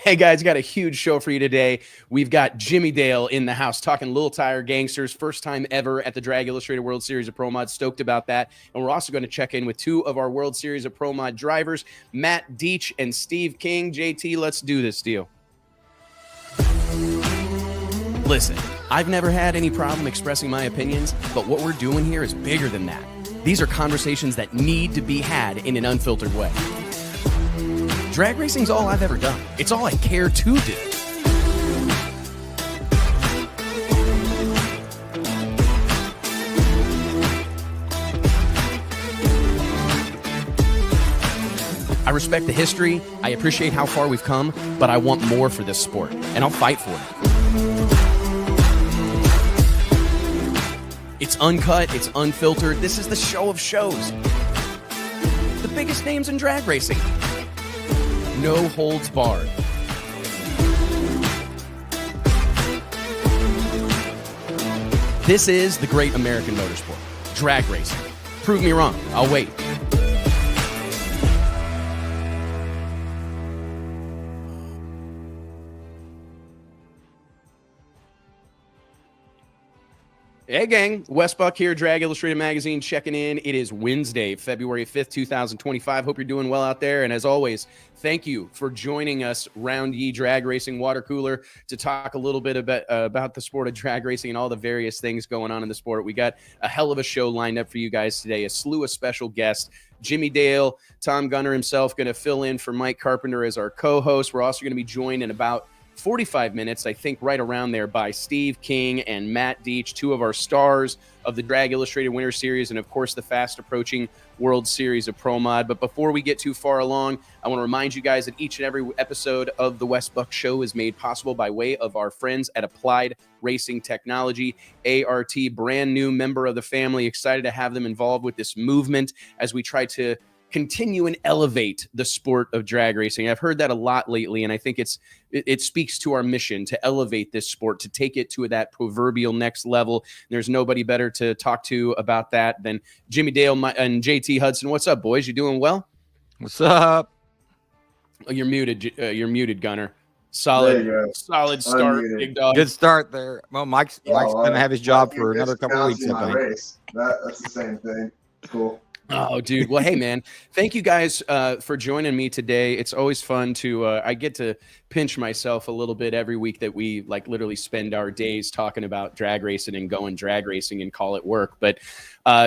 Hey guys, got a huge show for you today. We've got Jimmy Dale in the house talking Lil Gangsters, first time ever at the Drag Illustrated World Series of Pro Mod. Stoked about that. And we're also going to check in with two of our World Series of Pro Mod drivers, Matt Deitsch and Steve King. JT, let's do this deal. Listen, I've never had any problem expressing my opinions, but what we're doing here is bigger than that. These are conversations that need to be had in an unfiltered way. Drag racing's all I've ever done. It's all I care to do. I respect the history, I appreciate how far we've come, but I want more for this sport, and I'll fight for it. It's uncut, it's unfiltered. This is the show of shows. The biggest names in drag racing. No holds barred. This is the great American motorsport, drag racing. Prove me wrong. I'll wait. Hey gang, Wes Buck here, Drag Illustrated Magazine, checking in. It is Wednesday, February 5th, 2025. Hope you're doing well out there. And as always, thank you for joining us Round Ye Drag Racing Water Cooler to talk a little bit about the sport of drag racing and all the various things going on in the sport. We got a hell of a show lined up for you guys today, a slew of special guests. Jimmy Dale, Tom Gunner himself going to fill in for Mike Carpenter as our co-host. We're also going to be joined in about 45 minutes, I think right around there, by Steve King and Matt Deitsch, two of our stars of the Drag Illustrated Winter Series and, of course, the fast-approaching World Series of Pro Mod. But before we get too far along, I want to remind you guys that each and every episode of the Wes Buck Show is made possible by way of our friends at Applied Racing Technology, ART, brand new member of the family. Excited to have them involved with this movement as we try to continue and elevate the sport of drag racing. I've heard that a lot lately, and I think it speaks to our mission to elevate this sport, to take it to that proverbial next level. There's nobody better to talk to about that than Jimmy Dale and JT Hudson. What's up, boys? You doing well? What's up? Oh, you're muted, Gunner. Solid start, Unmuted. big dog. Good start there. Well, Mike's going to have his job for another couple of weeks, I think. That's the same thing. Cool. Oh, dude. Well, hey, man, thank you guys for joining me today. It's always fun to I get to pinch myself a little bit every week that we literally spend our days talking about drag racing and going drag racing and call it work. But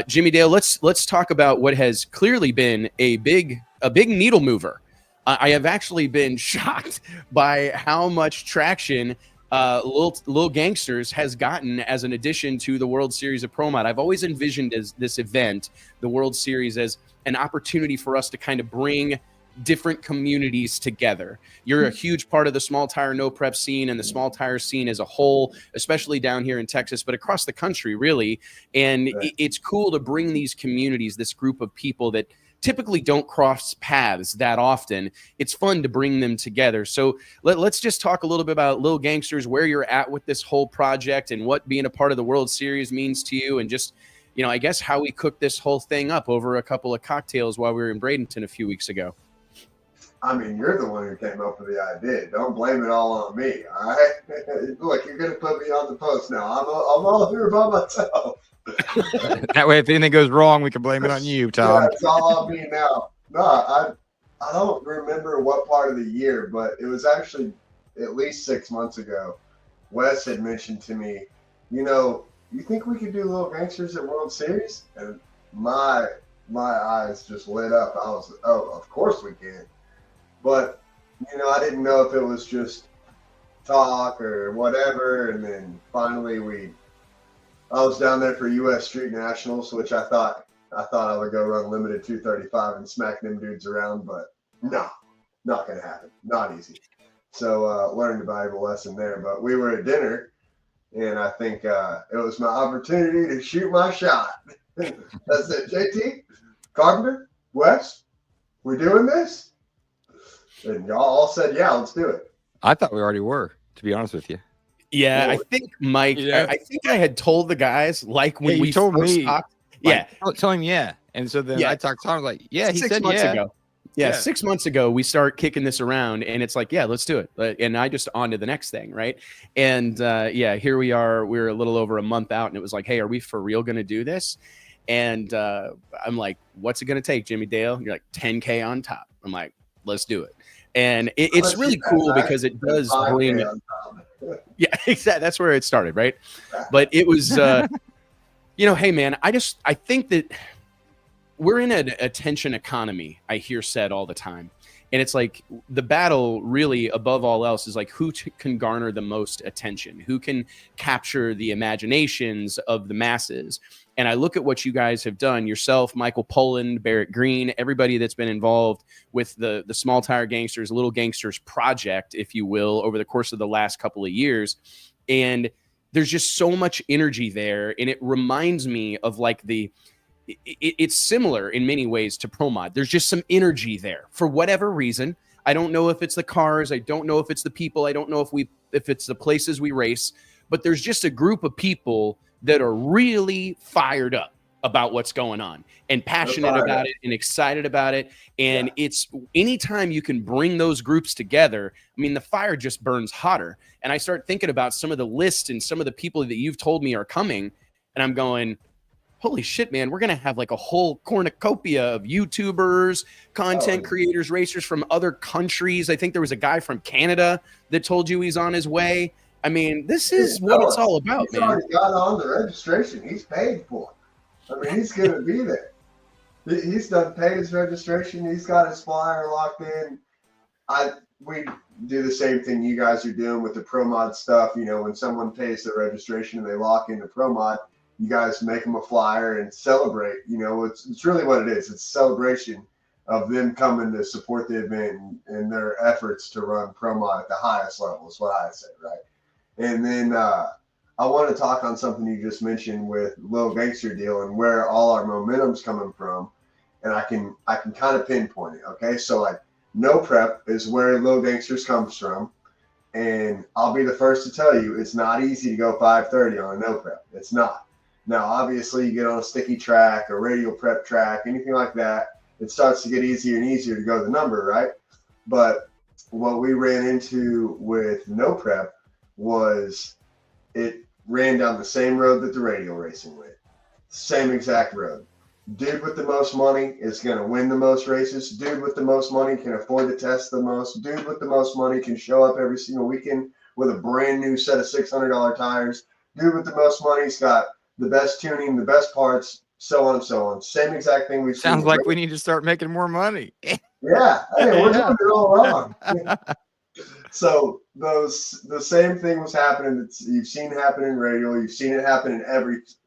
Jimmy Dale, let's talk about what has clearly been a big needle mover. I have actually been shocked by how much traction Lil Gangsters has gotten as an addition to the World Series of Pro Mod. I've always envisioned this event, the World Series, as an opportunity for us to kind of bring different communities together. You're a huge part of the small tire no prep scene and the small tire scene as a whole, especially down here in Texas, but across the country, really. And it's cool to bring these communities, this group of people that typically don't cross paths that often. It's fun to bring them together. So let's just talk a little bit about Lil Gangsters, where you're at with this whole project and what being a part of the World Series means to you, and just, I guess how we cooked this whole thing up over a couple of cocktails while we were in Bradenton a few weeks ago. I mean, you're the one who came up with the idea. Don't blame it all on me, all right? Look, you're going to put me on the post now. I'm all here by myself. That way, if anything goes wrong, we can blame it on you, Tom. Yeah, it's all on me now. No, I don't remember what part of the year, but it was actually at least 6 months ago. Wes had mentioned to me, you think we could do Lil Gangsters at World Series? And my eyes just lit up. I was, oh, of course we can. But, I didn't know if it was just talk or whatever. And then finally I was down there for U.S. Street Nationals, which I thought I would go run limited 235 and smack them dudes around, but no, not going to happen. Not easy. So learned a valuable lesson there. But we were at dinner, and I think it was my opportunity to shoot my shot. I said, JT, Carpenter, Wes, we doing this? And y'all all said, yeah, let's do it. I thought we already were, to be honest with you. Yeah, I think Mike. Yeah. I think I had told the guys when we told first me. talked. Tell him yeah, and so then I talked to Tom. I was like, yeah, he 6 said months yeah. ago. Yeah, 6 months ago, we start kicking this around, and it's like, yeah, let's do it. And I just on to the next thing, right? And yeah, here we are. We're a little over a month out, and it was like, hey, are we for real going to do this? And I'm like, what's it going to take, Jimmy Dale? And you're like, 10K on top. I'm like, let's do it. And it's really cool because it does bring. Yeah, exactly. That's where it started, right? But it was, you know, hey, man, I think that we're in an attention economy, I hear said all the time. And it's like the battle really above all else is like who can garner the most attention, who can capture the imaginations of the masses. And I look at what you guys have done, yourself, Michael Poland, Barrett Green, everybody that's been involved with the Small Tire Gangsters, Lil Gangsters project, if you will, over the course of the last couple of years. And there's just so much energy there. And it reminds me of like it's similar in many ways to Pro Mod. There's just some energy there for whatever reason. I don't know if it's the cars. I don't know if it's the people. I don't know if it's the places we race, but there's just a group of people that are really fired up about what's going on and passionate about it and excited about it. And it's anytime you can bring those groups together, I mean, the fire just burns hotter. And I start thinking about some of the lists and some of the people that you've told me are coming. And I'm going, holy shit, man, we're going to have like a whole cornucopia of YouTubers, content creators, racers from other countries. I think there was a guy from Canada that told you he's on his way. I mean, this is what it's all about, man. He's already got on the registration. He's paid for it. I mean, he's going to be there. He's done paid his registration. He's got his flyer locked in. We do the same thing you guys are doing with the Pro Mod stuff. You know, when someone pays their registration and they lock into Pro Mod, you guys make them a flyer and celebrate. You know, it's really what it is. It's a celebration of them coming to support the event and their efforts to run Pro Mod at the highest level is what I say, right? And then I want to talk on something you just mentioned with Lil Gangster deal and where all our momentum's coming from. And I can kind of pinpoint it, okay? So, like, no prep is where Lil Gangsters comes from. And I'll be the first to tell you, it's not easy to go 530 on a no prep. It's not. Now, obviously, you get on a sticky track, a radial prep track, anything like that, it starts to get easier and easier to go the number, right? But what we ran into with no prep was it ran down the same road that the radial racing went. Same exact road. Dude with the most money is going to win the most races. Dude with the most money can afford to test the most. Dude with the most money can show up every single weekend with a brand new set of $600 tires. Dude with the most money's got the best tuning, the best parts, so on and so on. Same exact thing we've Sounds like we need to start making more money. Yeah. Hey, we're doing it all wrong. So the same thing was happening that you've seen happen in radial. You've seen it happen in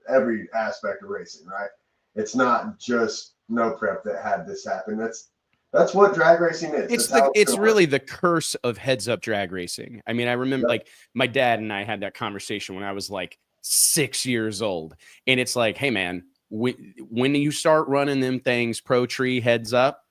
every aspect of racing, right? It's not just no prep that had this happen. That's what drag racing is. It's really the curse of heads up drag racing. I mean, I remember like my dad and I had that conversation when I was like 6 years old. And it's like, hey, man, when you start running them things, pro tree heads up,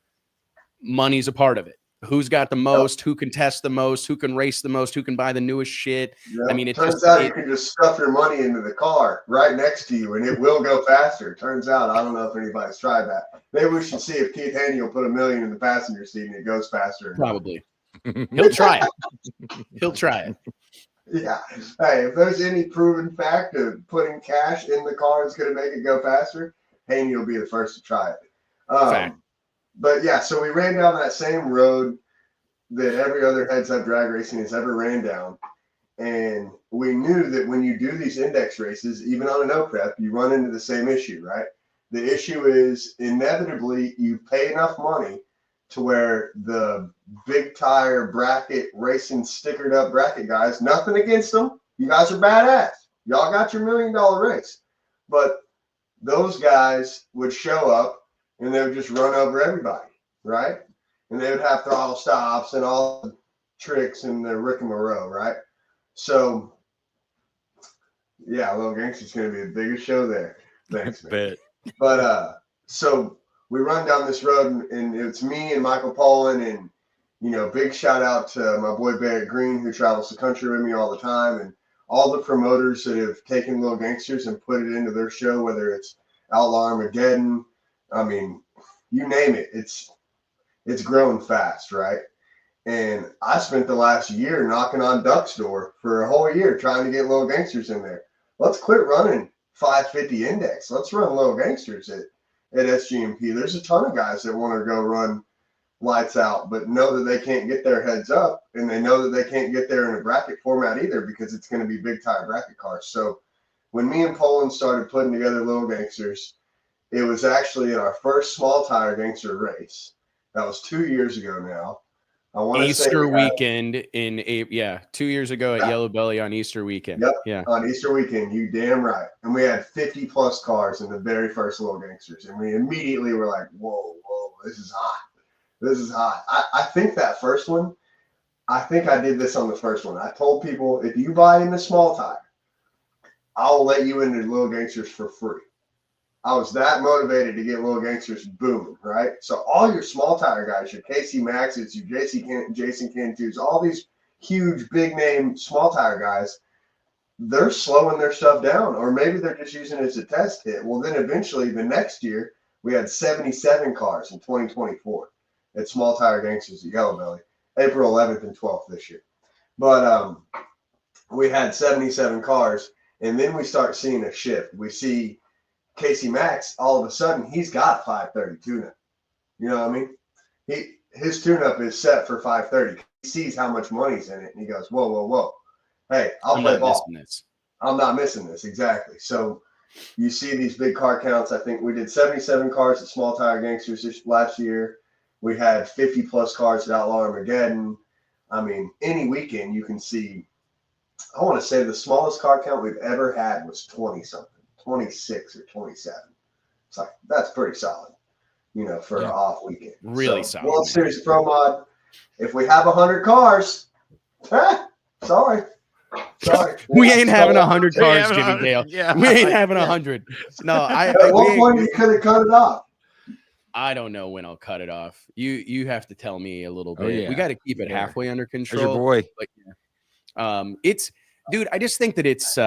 money's a part of it. Who's got the most, who can test the most, who can race the most, who can buy the newest shit. Yep. I mean, it turns out you can just stuff your money into the car right next to you and it will go faster. Turns out, I don't know if anybody's tried that. Maybe we should see if Keith Haney will put $1 million in the passenger seat and it goes faster. Probably. He'll try it. He'll try it. Yeah. Hey, if there's any proven fact of putting cash in the car is going to make it go faster, Haney will be the first to try it. But yeah, so we ran down that same road that every other heads-up drag racing has ever ran down. And we knew that when you do these index races, even on a no prep, you run into the same issue, right? The issue is inevitably you pay enough money to where the big tire bracket racing stickered up bracket guys, nothing against them. You guys are badass. Y'all got your $1 million race. But those guys would show up and they would just run over everybody, right? And they would have throttle stops and all the tricks and the rigmarole, right? So, yeah, Lil Gangsta's going to be the biggest show there. Thanks, man. But so we run down this road, and it's me and Michael Poland, and, you know, big shout out to my boy Barrett Green, who travels the country with me all the time, and all the promoters that have taken Lil Gangsters and put it into their show, whether it's Outlaw Armageddon, I mean, you name it. it's growing fast, right? And I spent the last year knocking on Duck's door for a whole year trying to get Lil Gangsters in there. Let's quit running 550 index. Let's run Lil Gangsters at SGMP. There's a ton of guys that want to go run lights out, but know that they can't get their heads up, and they know that they can't get there in a bracket format either because it's going to be big time bracket cars. So when me and Poland started putting together Lil Gangsters, it was actually in our first small tire gangster race. That was 2 years ago now. I want to say Easter weekend in 2 years ago at Yellow Belly on Easter weekend. Yep. Yeah. On Easter weekend, you damn right. And we had 50 plus cars in the very first Lil Gangsters. And we immediately were like, whoa, this is hot. This is hot. I think that first one, I think I did this on the first one. I told people, if you buy in the small tire, I'll let you into Lil Gangsters for free. I was that motivated to get Lil Gangsters booming, right? So all your small tire guys, your Casey Maxes, your Jason Cantus, all these huge big name small tire guys, they're slowing their stuff down, or maybe they're just using it as a test hit. Well, then eventually the next year we had 77 cars in 2024 at Small Tire Gangsters at Yellow Belly, April 11th and 12th this year. But we had 77 cars, and then we start seeing a shift. We see Casey Max, all of a sudden, he's got 530 tune-up. You know what I mean? His tune-up is set for 530. He sees how much money's in it, and he goes, whoa. Hey, I'll play ball. I'm not missing this. Exactly. So you see these big car counts. I think we did 77 cars at Small Tire Gangsters last year. We had 50 plus cars at Outlaw Armageddon. I mean, any weekend you can see, I want to say the smallest car count we've ever had was 20 something. 26 or 27. It's like, that's pretty solid, you know, for an off weekend. Really solid. World Series Pro Mod, if we have 100 cars, sorry. We ain't having 100 cars, Jimmy Dale. Yeah. We ain't having 100. No, at what point you could have cut it off? I don't know when I'll cut it off. You have to tell me a little bit. Yeah. We got to keep it halfway under control. There's your boy. But, it's, dude, I just think that it's,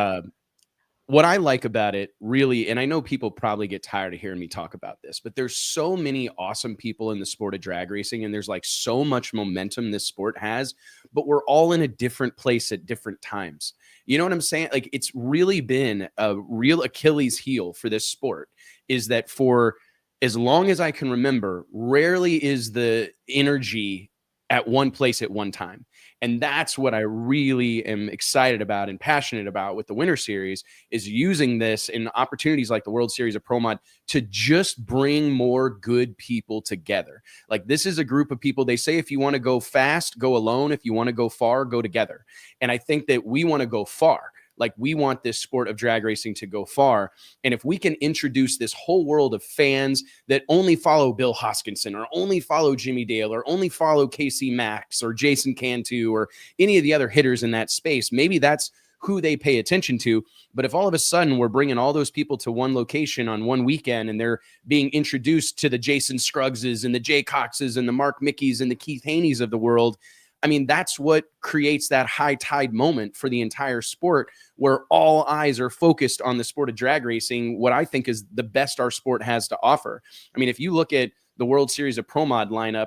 what I like about it really, and I know people probably get tired of hearing me talk about this, but there's so many awesome people in the sport of drag racing, and there's like so much momentum this sport has, but we're all in a different place at different times. You know what I'm saying? Like, it's really been a real Achilles heel for this sport, is that for as long as I can remember, rarely is the energy at one place at one time. And that's what I really am excited about and passionate about with the Winter Series, is using this in opportunities like the World Series of Pro Mod to just bring more good people together. Like, this is a group of people. They say if you want to go fast, go alone. If you want to go far, go together. And I think that we want to go far. Like, we want this sport of drag racing to go far. And if we can introduce this whole world of fans that only follow Bill Hoskinson, or only follow Jimmy Dale, or only follow Casey Max or Jason Cantu or any of the other hitters in that space, maybe that's who they pay attention to. But if all of a sudden we're bringing all those people to one location on one weekend, and they're being introduced to the Jason Scruggses and the Jay Coxes and the Mark Mickeys and the Keith Haneys of the world, I mean, that's what creates that high tide moment for the entire sport, where all eyes are focused on the sport of drag racing, what I think is the best our sport has to offer. I mean, if you look at the World Series of Pro Mod lineup,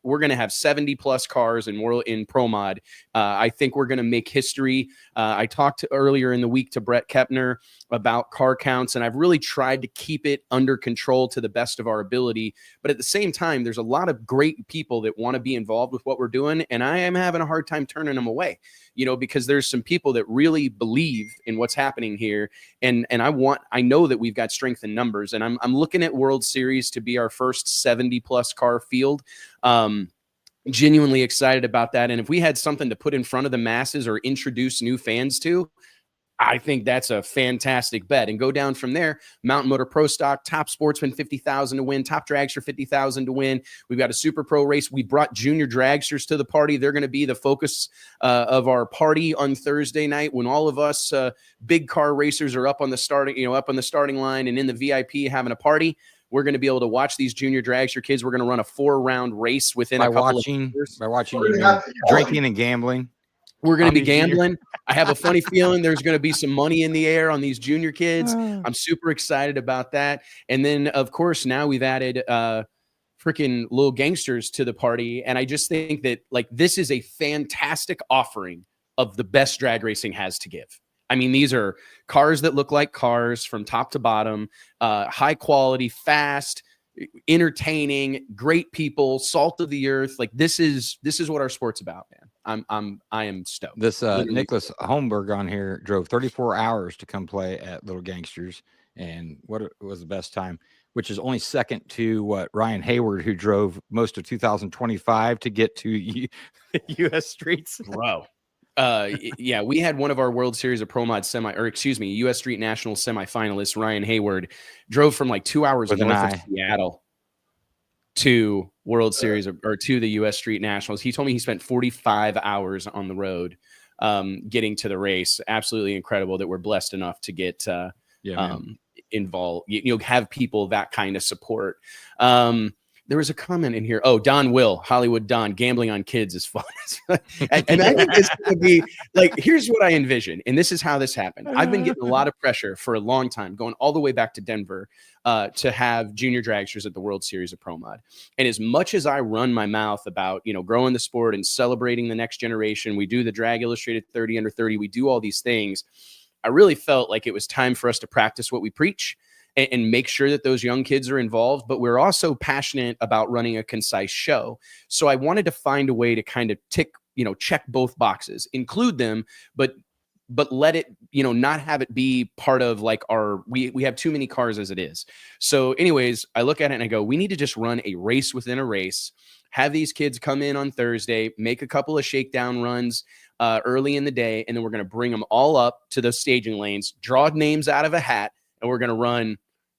we're going to have 70 plus cars in Pro Mod. I think we're going to make history. I talked earlier in the week to Brett Kepner about car counts, and I've really tried to keep it under control to the best of our ability. But at the same time, there's a lot of great people that want to be involved with what we're doing, and I am having a hard time turning them away, you know, because there's some people that really believe in what's happening here. And I know that we've got strength in numbers, and I'm looking at World Series to be our first 70 plus car field. Genuinely excited about that. And if we had something to put in front of the masses or introduce new fans to, I think that's a fantastic bet. And go down from there. Mountain Motor Pro Stock, Top Sportsman, 50,000 to win. Top Dragster, 50,000 to win. We've got a Super Pro race. We brought junior dragsters to the party. They're going to be the focus of our party on Thursday night, when all of us big car racers are up on the starting line and in the VIP having a party. We're going to be able to watch these junior dragster kids. We're going to run a 4-round race within a couple of years. By watching drinking and gambling. We're going to be gambling. I have a funny feeling there's going to be some money in the air on these junior kids. I'm super excited about that. And then, of course, now we've added freaking Lil Gangsters to the party. And I just think that like this is a fantastic offering of the best drag racing has to give. I mean, these are cars that look like cars from top to bottom, high quality, fast, entertaining, great people, salt of the earth. Like this is what our sport's about, man. I am stoked. This Nicholas Holmberg on here drove 34 hours to come play at Lil Gangsters, and what was the best time, which is only second to what Ryan Hayward, who drove most of 2025 to get to U.S. streets. Bro. Yeah, we had one of our World Series of Pro Mod U.S. Street National semifinalists, Ryan Hayward, drove from like 2 hours north of Seattle to World Series or to the U.S. Street Nationals. He told me he spent 45 hours on the road getting to the race. Absolutely incredible that we're blessed enough to get involved. You'll have people that kind of support. There was a comment in here. Oh, Don Will, Hollywood Don, gambling on kids is fun. And I think this could be like, here's what I envision. And this is how this happened. I've been getting a lot of pressure for a long time, going all the way back to Denver to have junior dragsters at the World Series of Pro Mod. And as much as I run my mouth about, growing the sport and celebrating the next generation, we do the Drag Illustrated 30 under 30, we do all these things. I really felt like it was time for us to practice what we preach and make sure that those young kids are involved. But we're also passionate about running a concise show. So I wanted to find a way to kind of check both boxes, include them, but let it, not have it be part of like we have too many cars as it is. So anyways, I look at it and I go, we need to just run a race within a race, have these kids come in on Thursday, make a couple of shakedown runs early in the day. And then we're going to bring them all up to the staging lanes, draw names out of a hat, and we're going to run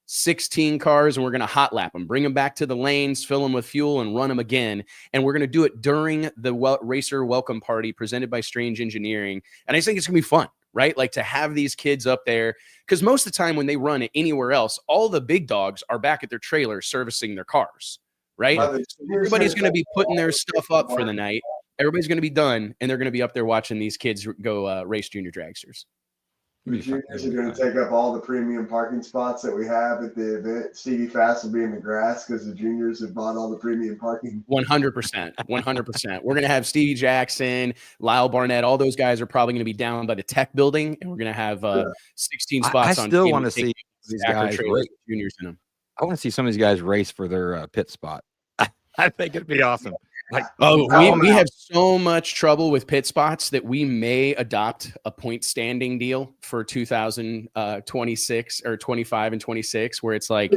16 cars and we're going to hot lap them, bring them back to the lanes, fill them with fuel and run them again. And we're going to do it during the racer welcome party presented by Strange Engineering. And I think it's going to be fun, right? Like to have these kids up there, because most of the time when they run it anywhere else, all the big dogs are back at their trailer servicing their cars, right? So everybody's going to be putting their stuff up for the night. Everybody's going to be done and they're going to be up there watching these kids go race junior dragsters. The juniors are going to take up all the premium parking spots that we have at the event. Stevie Fast will be in the grass because the juniors have bought all the premium parking. 100%. 100%. We're going to have Stevie Jackson, Lyle Barnett. All those guys are probably going to be down by the tech building, and we're going to have 16 spots. I still want to see these guys race. Juniors in them. I want to see some of these guys race for their pit spot. I think it'd be awesome. We have so much trouble with pit spots that we may adopt a point standing deal for 2026 or 25 and 26, where it's like,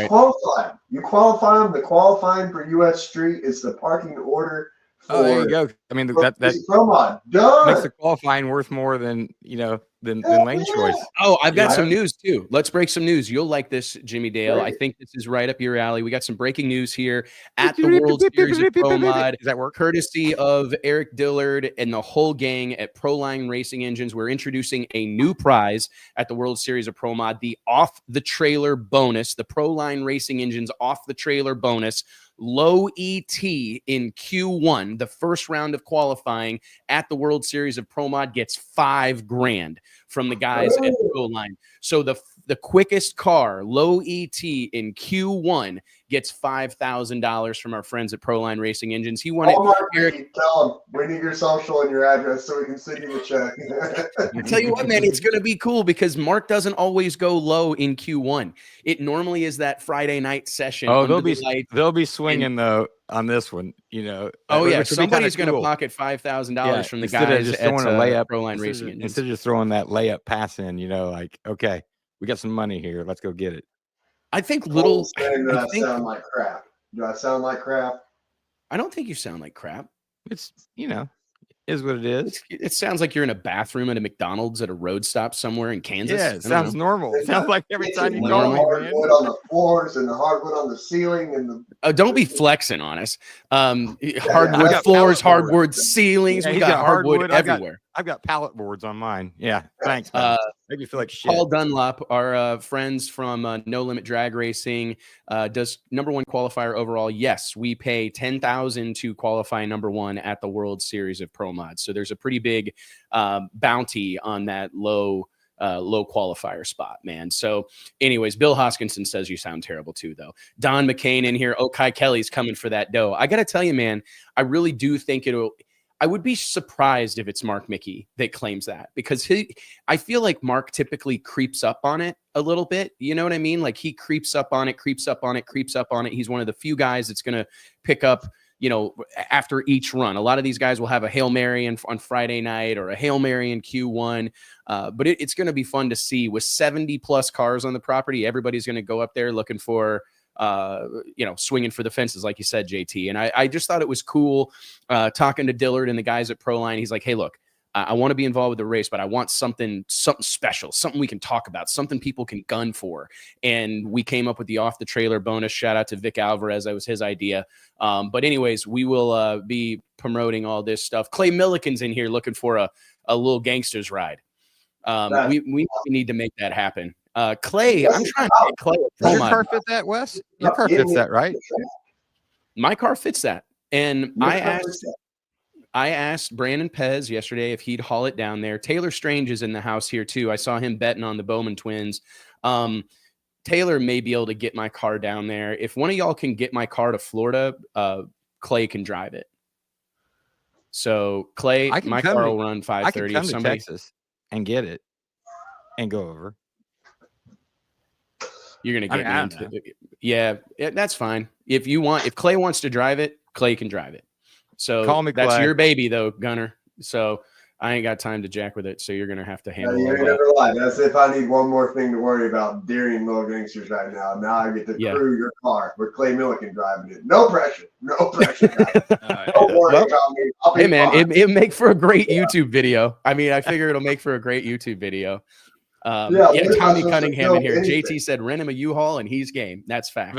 qualify. You qualify them. The qualifying for U.S. Street is the parking order. There you go. I mean, that Pro Mod done. Makes the qualifying worth more than than lane choice. Oh, I've got some news too. Let's break some news. You'll like this, Jimmy Dale. I think this is right up your alley. We got some breaking news here at the World Series of Pro Mod. Does that work? Courtesy of Eric Dillard and the whole gang at Proline Racing Engines. We're introducing a new prize at the World Series of Pro Mod, the off the trailer bonus, the Proline Racing Engines off the trailer bonus. Low ET in Q1, the first round of qualifying at the World Series of Pro Mod, gets $5,000 from the guys at Proline. So the quickest car, low ET in Q1, gets $5,000 from our friends at Proline Racing Engines. He won it. Eric, tell them we need your social and your address so we can send you the check. I tell you what, man, it's going to be cool because Mark doesn't always go low in Q1. It normally is that Friday night session. Oh, they'll be swinging though on this one, Oh yeah, somebody's going to pocket $5,000 from the guys at Proline Racing Engines. Instead of just throwing that layup pass in, like, okay, we got some money here, let's go get it. I think sound like crap. Do I sound like crap? I don't think you sound like crap. It's is what it is. It sounds like you're in a bathroom at a McDonald's at a road stop somewhere in Kansas. Yeah, it sounds normal. It sounds like every time you call me, hardwood on the floors and the hardwood on the ceiling and the. Don't be flexing on us. Hardwood floors, hardwood ceilings. We got hardwood everywhere. I've got pallet boards on mine. Yeah, thanks. Make me feel like shit. Paul Dunlop, our friends from No Limit Drag Racing, does #1 qualifier overall. Yes, we pay $10,000 to qualify #1 at the World Series of Pro Mod. So there's a pretty big bounty on that low low qualifier spot, man. So anyways, Bill Hoskinson says you sound terrible too, though. Don McCain in here. Oh, Kai Kelly's coming for that dough. I got to tell you, man, I really do think I would be surprised if it's Mark Mickey that claims that, because I feel like Mark typically creeps up on it a little bit. You know what I mean? Like he creeps up on it. He's one of the few guys that's going to pick up, after each run. A lot of these guys will have a Hail Mary on Friday night or a Hail Mary in Q1. But it's going to be fun to see with 70 plus cars on the property. Everybody's going to go up there looking for, swinging for the fences, like you said, JT. And I just thought it was cool talking to Dillard and the guys at Proline. He's like, hey, look, I want to be involved with the race, but I want something special, something we can talk about, something people can gun for. And we came up with the off the trailer bonus. Shout out to Vic Alvarez. That was his idea. But anyways, we will be promoting all this stuff. Clay Milliken's in here looking for a Lil Gangsters ride. We need to make that happen. Clay, I'm trying to get Clay. Does your car fit that, Wes? Your car fits that, right? My car fits that. And I asked Brandon Pez yesterday if he'd haul it down there. Taylor Strange is in the house here too. I saw him betting on the Bowman twins. Taylor may be able to get my car down there. If one of y'all can get my car to Florida, Clay can drive it. So Clay, my car will run 5:30. I can come to Texas and get it and go over. You're gonna get me into it. Yeah, that's fine. If Clay wants to drive it, Clay can drive it. So call me that's Clay. your baby though, Gunner. So I ain't got time to jack with it. So you're gonna have to handle it. You never lie. That's if I need one more thing to worry about during Lil Gangsters right now. Now I get to crew your car with Clay Milliken driving it. No pressure. No pressure. Don't worry about me. Hey man, it'll make for a great YouTube video. I mean, I figure it'll make for a great YouTube video. Tommy Cunningham in here. JT said rent him a U-Haul and he's game. That's fact.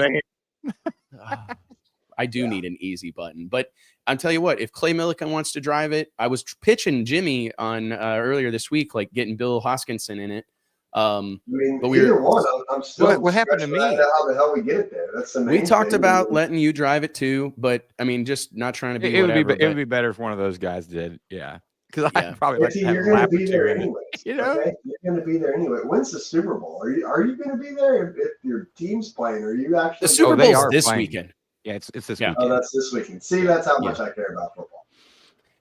I do need an easy button, but I'll tell you what, if Clay Milliken wants to drive it, I was pitching Jimmy on earlier this week, like getting Bill Hoskinson in it. But either one, I'm still what happened to me? How the hell we get it there? That's the main we talked about letting you drive it too, but I mean, just not trying to be. It would be better if one of those guys did. Yeah. Because I probably like to have you're going to be there anyway. Okay? You're going to be there anyway. When's the Super Bowl? Are you going to be there if your team's playing? Are you actually? The Super Bowl's this weekend. Yeah, it's this weekend. Oh, that's this weekend. See, that's how much I care about football.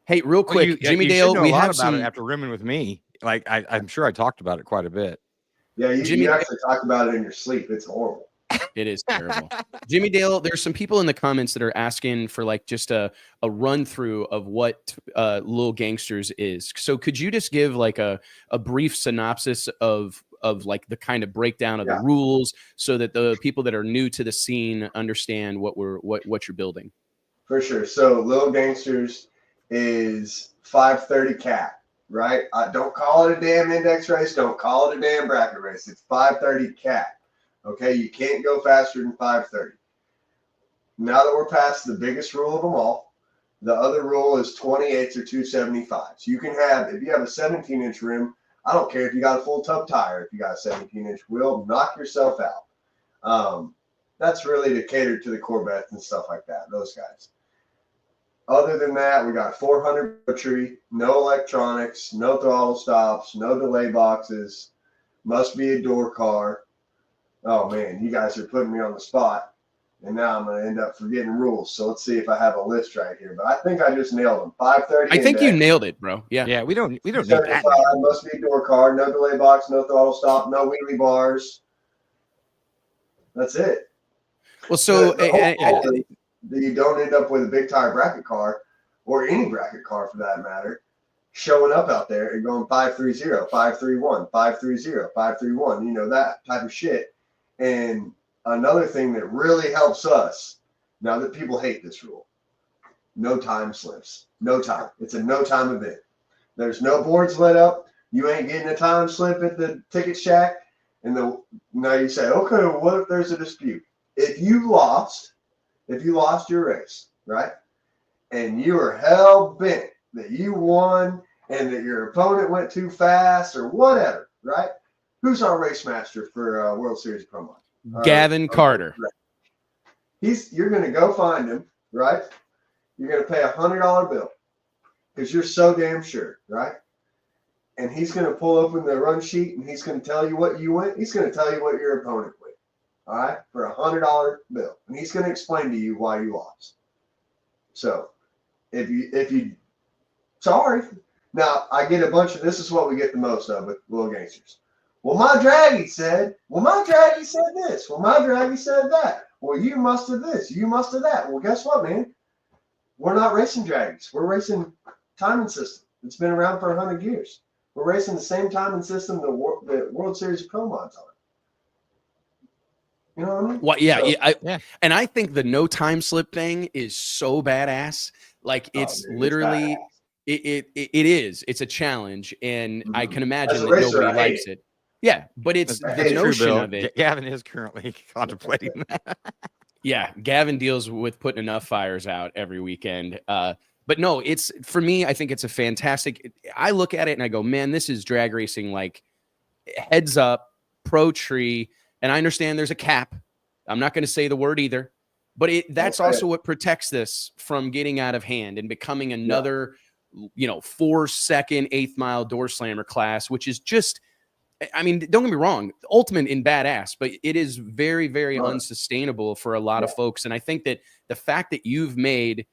Hey, real quick, Jimmy Dale, we have about it after rimming with me. Like I'm sure I talked about it quite a bit. Yeah, you actually talk about it in your sleep. It's horrible. It is terrible. Jimmy Dale, there's some people in the comments that are asking for like just a run through of what Lil Gangsters is. So could you just give like a brief synopsis of like the kind of breakdown of the rules so that the people that are new to the scene understand what you're building? For sure. So Lil Gangsters is 530 cat, right? Don't call it a damn index race. Don't call it a damn bracket race. It's 530 cat. Okay, you can't go faster than 530. Now that we're past the biggest rule of them all, the other rule is 28s or 275s. You can have, if you have a 17-inch rim, I don't care if you got a full tub tire, if you got a 17-inch wheel, knock yourself out. That's really to cater to the Corvettes and stuff like that, those guys. Other than that, we got 400 tree, no electronics, no throttle stops, no delay boxes, must be a door car. Oh, man, you guys are putting me on the spot, and now I'm going to end up forgetting rules. So let's see if I have a list right here. But I think I just nailed them. 530. I think you nailed it, bro. Yeah. Yeah, we don't need that. Must be a door car, no delay box, no throttle stop, no wheelie bars. That's it. Well, so you don't end up with a big tire bracket car or any bracket car for that matter showing up out there and going 530, 531, 530, 531, that type of shit. And another thing that really helps us, now that people hate this rule, no time slips. No time. It's a no time event. There's no boards lit up. You ain't getting a time slip at the ticket shack. And now you say, okay, well, what if there's a dispute? If you lost your race, right? And you are hell bent that you won and that your opponent went too fast or whatever, right? Who's our race master for World Series promo? Gavin Carter. You're going to go find him, right? You're going to pay $100 bill because you're so damn sure, right? and he's going to pull open the run sheet, and he's going to tell you what you went. He's going to tell you what your opponent went, all right, for $100 bill. And he's going to explain to you why you lost. So if you, sorry. Now, I get a bunch of, this is what we get the most of with Lil Gangsters. Well, my draggy said, this. Well, my draggy said that. Well, you must have this. You must have that. Well, guess what, man? We're not racing draggies. We're racing timing system. It's been around for 100 years. We're racing the same timing system the World Series of Pro Mods on. You know what I mean? Well, yeah, Yeah. yeah. And I think the no time slip thing is so badass. Like it's literally, it is. It's a challenge, and I can imagine that nobody likes it. Yeah, but it's the notion of it. Gavin is currently contemplating that. Yeah, Gavin deals with putting enough fires out every weekend. But no, it's for me, I think it's a fantastic. I look at it and I go, man, this is drag racing like heads up, pro tree. And I understand there's a cap. I'm not going to say the word either, but that's also what protects this from getting out of hand and becoming another, 4-second 8th mile door slammer class, which is just, I mean, don't get me wrong, ultimate in badass, but it is very, very unsustainable for a lot of folks. And I think that the fact that you've made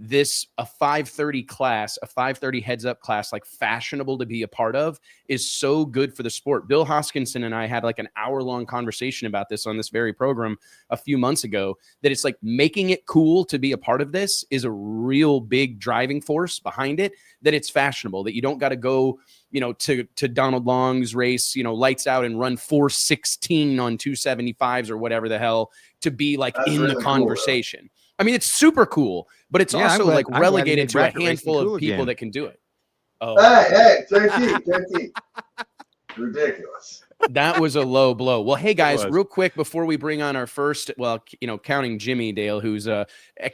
this a 530 class, a 530 heads up class, like fashionable to be a part of, is so good for the sport. Bill Hoskinson and I had like an hour-long conversation about this on this very program a few months ago, that it's like making it cool to be a part of this is a real big driving force behind it, that it's fashionable, that you don't got to go, to Donald Long's race, lights out and run 416 on 275s or whatever the hell to be like in the conversation. Cool, I mean, it's super cool, but it's also relegated to a handful of people that can do it. Oh, hey, JT. Ridiculous. That was a low blow. Well, hey guys, real quick before we bring on our first, counting Jimmy Dale, who's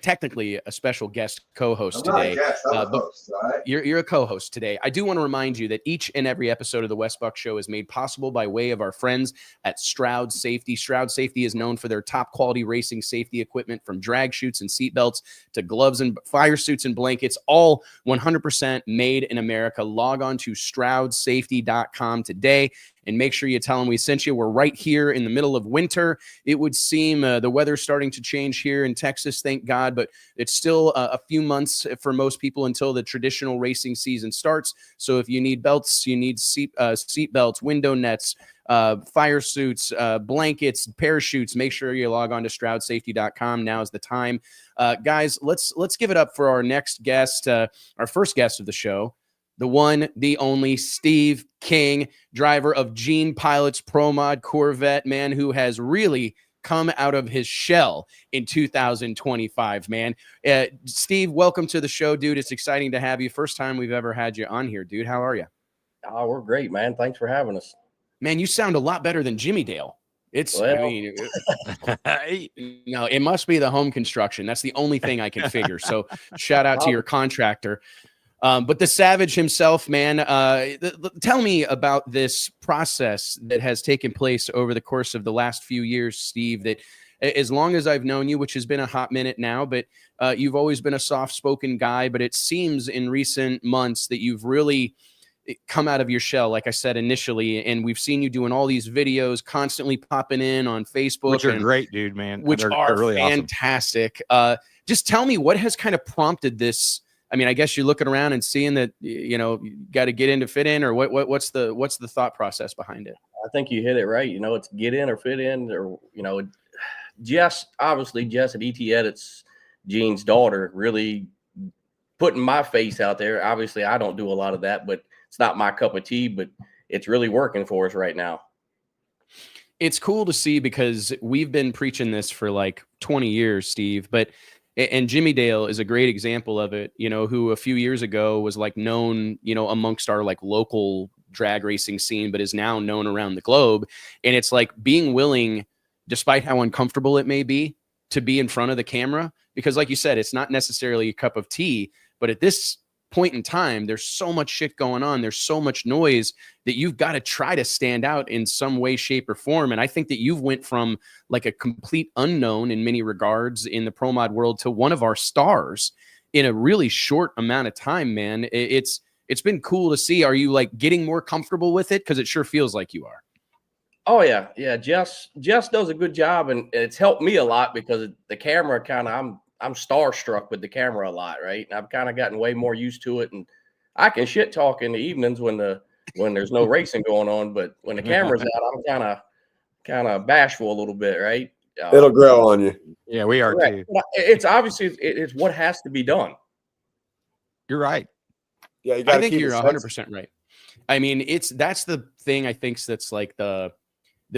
technically a special guest co-host today. I'm a host, all right? You're a co-host today. I do want to remind you that each and every episode of the Wes Buck Show is made possible by way of our friends at Stroud Safety. Stroud Safety is known for their top quality racing safety equipment, from drag chutes and seatbelts to gloves and fire suits and blankets, all 100% made in America. Log on to StroudSafety.com today and make sure you tell them we sent you. We're right here in the middle of winter. It would seem the weather's starting to change here in Texas, thank God, but it's still a few months for most people until the traditional racing season starts. So if you need belts, you need seat belts, window nets, fire suits, blankets, parachutes, make sure you log on to StroudSafety.com. Now is the time. Guys, let's give it up for our next guest, our first guest of the show. The one, the only Steve King, driver of Gene Pilot's Pro Mod Corvette, man who has really come out of his shell in 2025, man. Steve, welcome to the show, dude. It's exciting to have you. First time we've ever had you on here, dude. How are you? Oh, we're great, man. Thanks for having us. Man, you sound a lot better than Jimmy Dale. It must be the home construction. That's the only thing I can figure. So shout out to your contractor. But the Savage himself, man, tell me about this process that has taken place over the course of the last few years, Steve, that as long as I've known you, which has been a hot minute now, but you've always been a soft-spoken guy, but it seems in recent months that you've really come out of your shell, like I said initially, and we've seen you doing all these videos, constantly popping in on Facebook. Which are great, dude, man. Which are really fantastic. Awesome. Just tell me what has kind of prompted this. I mean, I guess you're looking around and seeing that, you got to get in to fit in, or what's the thought process behind it? I think you hit it right. It's get in or fit in, or, Jess at ET Edits, Gene's daughter, really putting my face out there. Obviously, I don't do a lot of that, but it's not my cup of tea, but it's really working for us right now. It's cool to see, because we've been preaching this for like 20 years, Steve, and Jimmy Dale is a great example of it, who a few years ago was like known, amongst our like local drag racing scene, but is now known around the globe. And it's like being willing, despite how uncomfortable it may be, to be in front of the camera, because like you said, it's not necessarily a cup of tea, but at this point in time, there's so much shit going on. There's so much noise that you've got to try to stand out in some way, shape, or form. And I think that you've went from like a complete unknown in many regards in the pro mod world to one of our stars in a really short amount of time, man. It's it's been cool to see. Are you like getting more comfortable with it? Because it sure feels like you are. Oh yeah, yeah. Jess does a good job, and it's helped me a lot because the camera kind of I'm starstruck with the camera a lot, right? And I've kind of gotten way more used to it, and I can shit talk in the evenings when there's no racing going on, but when the camera's out, I'm kind of bashful a little bit, right? It'll grow on you. Yeah, we are Correct. too. But it's obviously it's what has to be done. You're right. Yeah, you I got to think keep you're it 100% right. I mean, that's the thing I think that's like the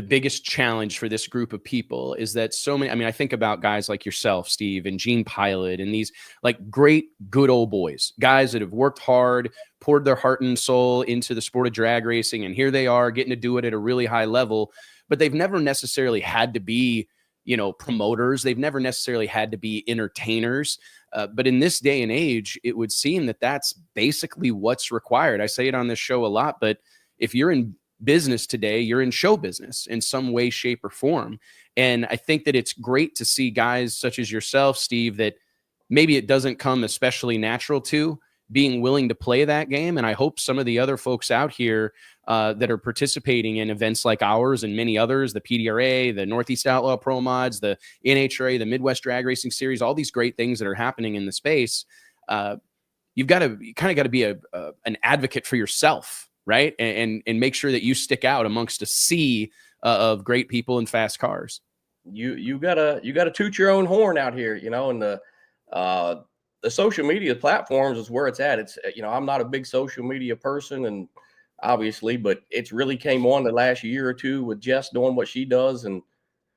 biggest challenge for this group of people is that so many, I mean, I think about guys like yourself, Steve, and Gene Pilot, and these like great, good old boys, guys that have worked hard, poured their heart and soul into the sport of drag racing. And here they are getting to do it at a really high level, but they've never necessarily had to be, you know, promoters. They've never necessarily had to be entertainers. But in this day and age, it would seem that that's basically what's required. I say it on this show a lot, but if you're in business today, you're in show business in some way, shape, or form. And I think that it's great to see guys such as yourself, Steve, that maybe it doesn't come especially natural to being willing to play that game. And I hope some of the other folks out here that are participating in events like ours and many others, the PDRA, the Northeast Outlaw Pro Mods, the NHRA, the Midwest Drag Racing Series, all these great things that are happening in the space. You kind of got to be an advocate for yourself, right? And make sure that you stick out amongst a sea of great people and fast cars. You gotta toot your own horn out here, you know, and the social media platforms is where it's at. It's, you know, I'm not a big social media person, and obviously, but it's really came on the last year or two with Jess doing what she does, and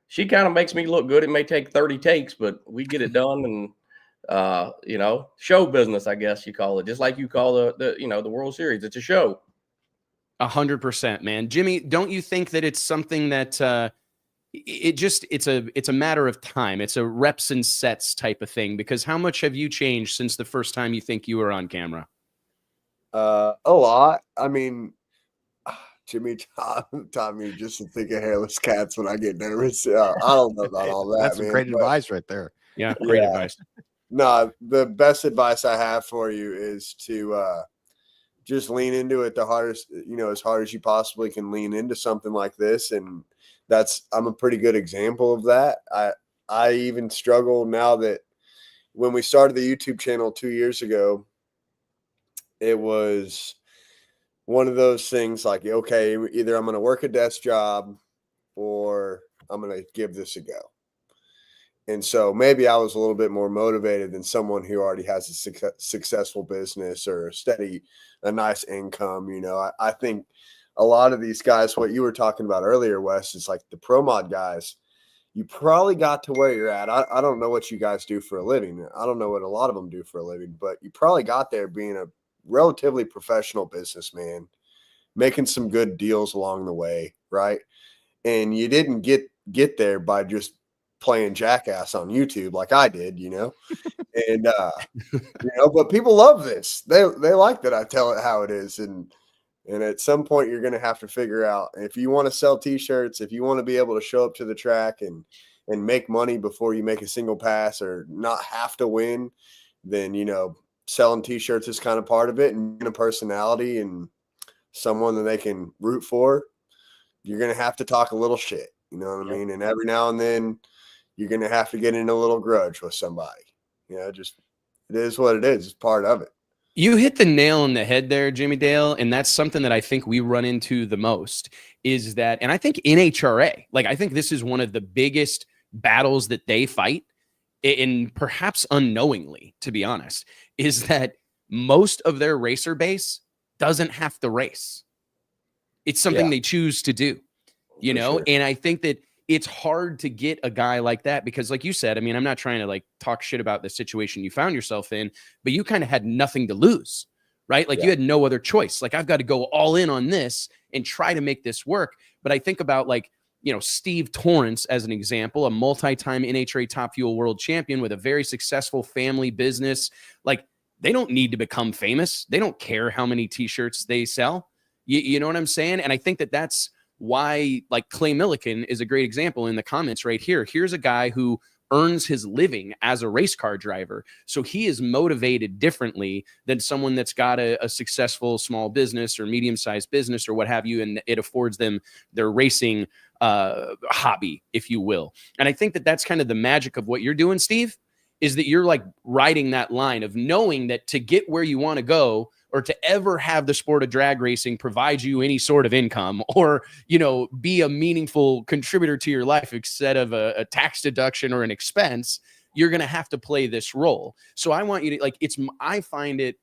she kind of makes me look good. It may take 30 takes, but we get it done. And you know, show business, I guess you call it, just like you call the you know, the World Series. It's a show. 100%, man. Jimmy, don't you think that it's something that it's a matter of time? It's a reps and sets type of thing, because how much have you changed since the first time you think you were on camera? A lot. I mean, Jimmy taught me just to think of hairless cats when I get nervous. I don't know about all that. That's some great advice right there. Yeah, great advice. No, the best advice I have for you is to just lean into it the hardest, you know, as hard as you possibly can lean into something like this. And I'm a pretty good example of that. I even struggle now that when we started the YouTube channel 2 years ago, it was one of those things like, okay, either I'm going to work a desk job or I'm going to give this a go. And so maybe I was a little bit more motivated than someone who already has a successful business or a nice income. You know, I think a lot of these guys, what you were talking about earlier, Wes, is like the pro mod guys. You probably got to where you're at. I don't know what you guys do for a living. I don't know what a lot of them do for a living, but you probably got there being a relatively professional businessman, making some good deals along the way, right? And you didn't get there by just playing jackass on YouTube like I did, you know. And you know, but people love this. They like that I tell it how it is. And at some point you're going to have to figure out, if you want to sell t-shirts, if you want to be able to show up to the track and make money before you make a single pass or not have to win, then, you know, selling t-shirts is kind of part of it, and being a personality and someone that they can root for, you're going to have to talk a little shit, you know what I mean? And every now and then you're going to have to get in a little grudge with somebody, you know, just, it is what it is. It's part of it. You hit the nail on the head there, Jimmy Dale. And that's something that I think we run into the most is that, and I think NHRA, like, I think this is one of the biggest battles that they fight, and perhaps unknowingly, to be honest, is that most of their racer base doesn't have to race. It's something they choose to do, you know? Sure. And I think that it's hard to get a guy like that because, like you said, I mean, I'm not trying to like talk shit about the situation you found yourself in, but you kind of had nothing to lose, right? Like you had no other choice. Like, I've got to go all in on this and try to make this work. But I think about, like, you know, Steve Torrance as an example, a multi-time NHRA Top Fuel world champion with a very successful family business. Like, they don't need to become famous. They don't care how many t-shirts they sell. You know what I'm saying? And I think that that's why, like, Clay Milliken is a great example in the comments right here. Here's a guy who earns his living as a race car driver. So he is motivated differently than someone that's got a successful small business or medium-sized business or what have you, and it affords them their racing hobby, if you will. And I think that that's kind of the magic of what you're doing, Steve, is that you're like riding that line of knowing that to get where you want to go, or to ever have the sport of drag racing provide you any sort of income, or, you know, be a meaningful contributor to your life instead of a tax deduction or an expense, you're going to have to play this role. So I want you to, like,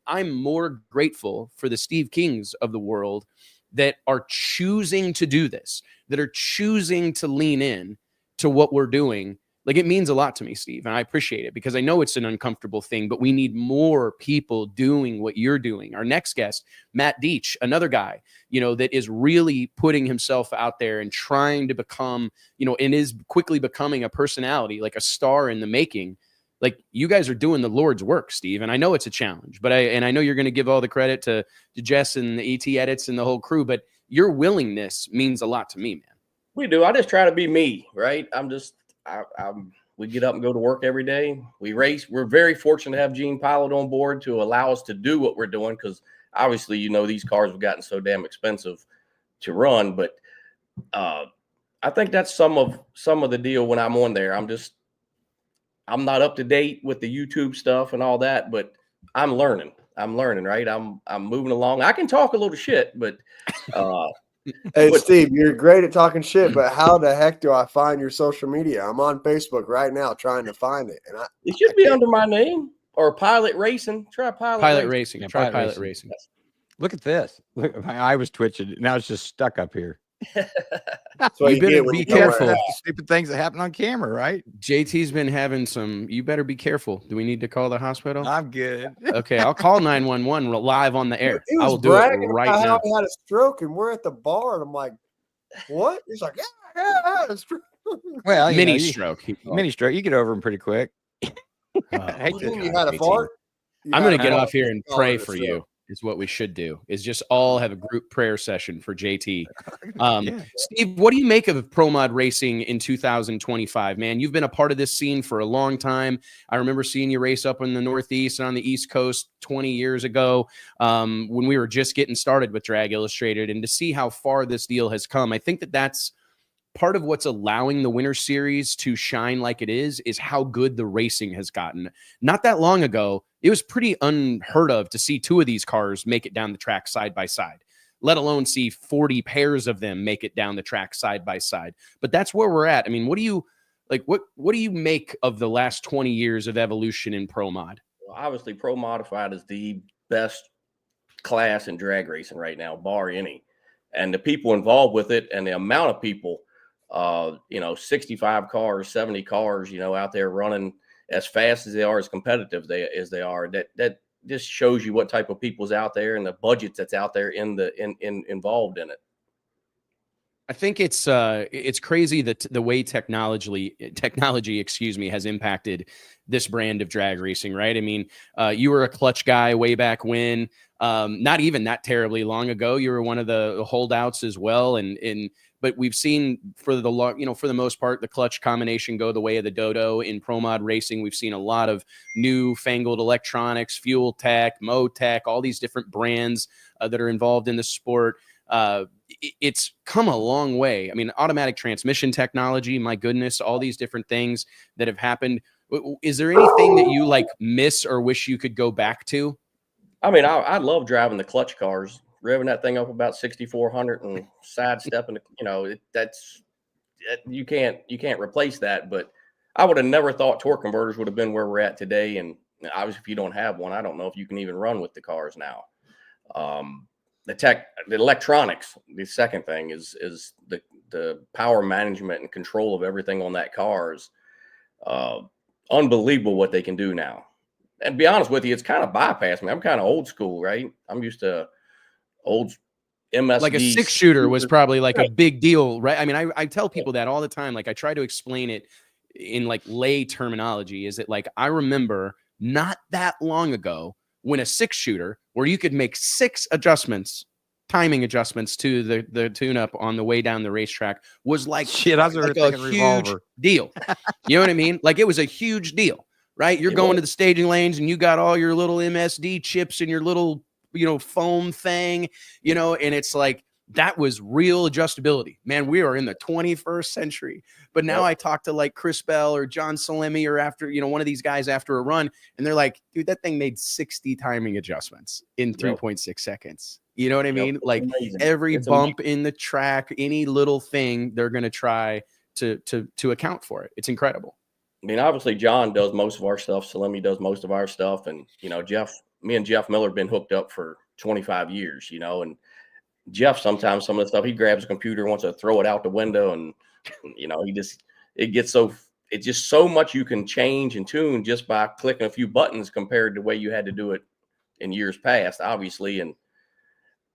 I'm more grateful for the Steve Kings of the world that are choosing to do this, that are choosing to lean in to what we're doing. Like, it means a lot to me, Steve, and I appreciate it because I know it's an uncomfortable thing, but we need more people doing what you're doing. Our next guest, Matt Deitsch, another guy, you know, that is really putting himself out there and trying to become, you know, and is quickly becoming a personality, like a star in the making. Like, you guys are doing the Lord's work, Steve, and I know it's a challenge, but I know you're going to give all the credit to Jess and the ET Edits and the whole crew, but your willingness means a lot to me, man. We do. I just try to be me, right? We get up and go to work every day. We race. We're very fortunate to have Gene Pilot on board to allow us to do what we're doing, because obviously, you know, these cars have gotten so damn expensive to run. But I think that's some of the deal when I'm on there. I'm not up to date with the YouTube stuff and all that, but I'm learning, right? I'm moving along. I can talk a little shit, but hey, Steve, you're great at talking shit, but how the heck do I find your social media? I'm on Facebook right now trying to find it. And it should be under my name or Pilot Racing. Try Pilot Racing. Yeah, try Pilot Racing. Look at this. Look, my eye was twitching. Now it's just stuck up here. So You better be careful. careful. Stupid things that happen on camera, right? JT's been having some. You better be careful. Do we need to call the hospital? I'm good. Okay, I'll call 911 live on the air. He I was will do it bragging right about now. how he had a stroke, and we're at the bar, and I'm like, "What?" He's like, "Yeah, I had a stroke." Well, you know, Mini stroke. mini stroke. You get over them pretty quick. I hate What do to- you mean, you had a fart? You I'm had going to a get fart? off here and Oh, pray it's for a you. stroke. Is what we should do. Is just all have a group prayer session for JT. Yeah. Steve, what do you make of Pro Mod Racing in 2025, man? You've been a part of this scene for a long time. I remember seeing you race up in the Northeast and on the East Coast 20 years ago when we were just getting started with Drag Illustrated, and to see how far this deal has come. I think that that's part of what's allowing the Winter Series to shine like it is how good the racing has gotten. Not that long ago, it was pretty unheard of to see two of these cars make it down the track side by side, let alone see 40 pairs of them make it down the track side by side. But that's where we're at. I mean, what do you make of the last 20 years of evolution in Pro Mod? Well, obviously, Pro Modified is the best class in drag racing right now, bar any. And the people involved with it and the amount of people, 65 cars, 70 cars, out there running as fast as they are, as competitive as they are, that just shows you what type of people's out there and the budgets that's out there involved in it. I think it's crazy that the way technology, has impacted this brand of drag racing, right? I mean, you were a clutch guy way back when, not even that terribly long ago. You were one of the holdouts as well, but we've seen for the most part, the clutch combination go the way of the dodo in Pro Mod racing. We've seen a lot of new fangled electronics, fuel tech, mo tech, all these different brands that are involved in the sport. It's come a long way. I mean, automatic transmission technology, my goodness, all these different things that have happened. Is there anything that you miss or wish you could go back to? I mean, I love driving the clutch cars, revving that thing up about 6,400 and sidestepping. You can't replace that. But I would have never thought torque converters would have been where we're at today. And obviously, if you don't have one, I don't know if you can even run with the cars now. The electronics. The second thing is the power management and control of everything on that car is unbelievable what they can do now. And to be honest with you, it's kind of bypassed me. I'm kind of old school, right? I'm used to old MSD. Like a 6-shooter was probably a big deal, right? I mean, I tell people that all the time. I try to explain it in lay terminology. Is it I remember not that long ago when a 6-shooter where you could make 6 adjustments timing adjustments to the tune-up on the way down the racetrack was like shit. I was like a thinking huge revolver deal. You know what I mean? Like it was a huge deal, right? You're going to the staging lanes and you got all your little MSD chips and your little, foam thing, and it's like that was real adjustability. Man, we are in the 21st century. But now I talk to like Chris Bell or John Salemi or after, one of these guys after a run, and they're like, dude, that thing made 60 timing adjustments in 3.6 seconds. You know what I mean? Like every bump in the track, any little thing, they're going to try to account for it. It's incredible. I mean, obviously John does most of our stuff. Salemi does most of our stuff. And, me and Jeff Miller have been hooked up for 25 years, and Jeff, sometimes some of the stuff, he grabs a computer, wants to throw it out the window. And, it's just so much you can change and tune just by clicking a few buttons compared to the way you had to do it in years past, obviously. And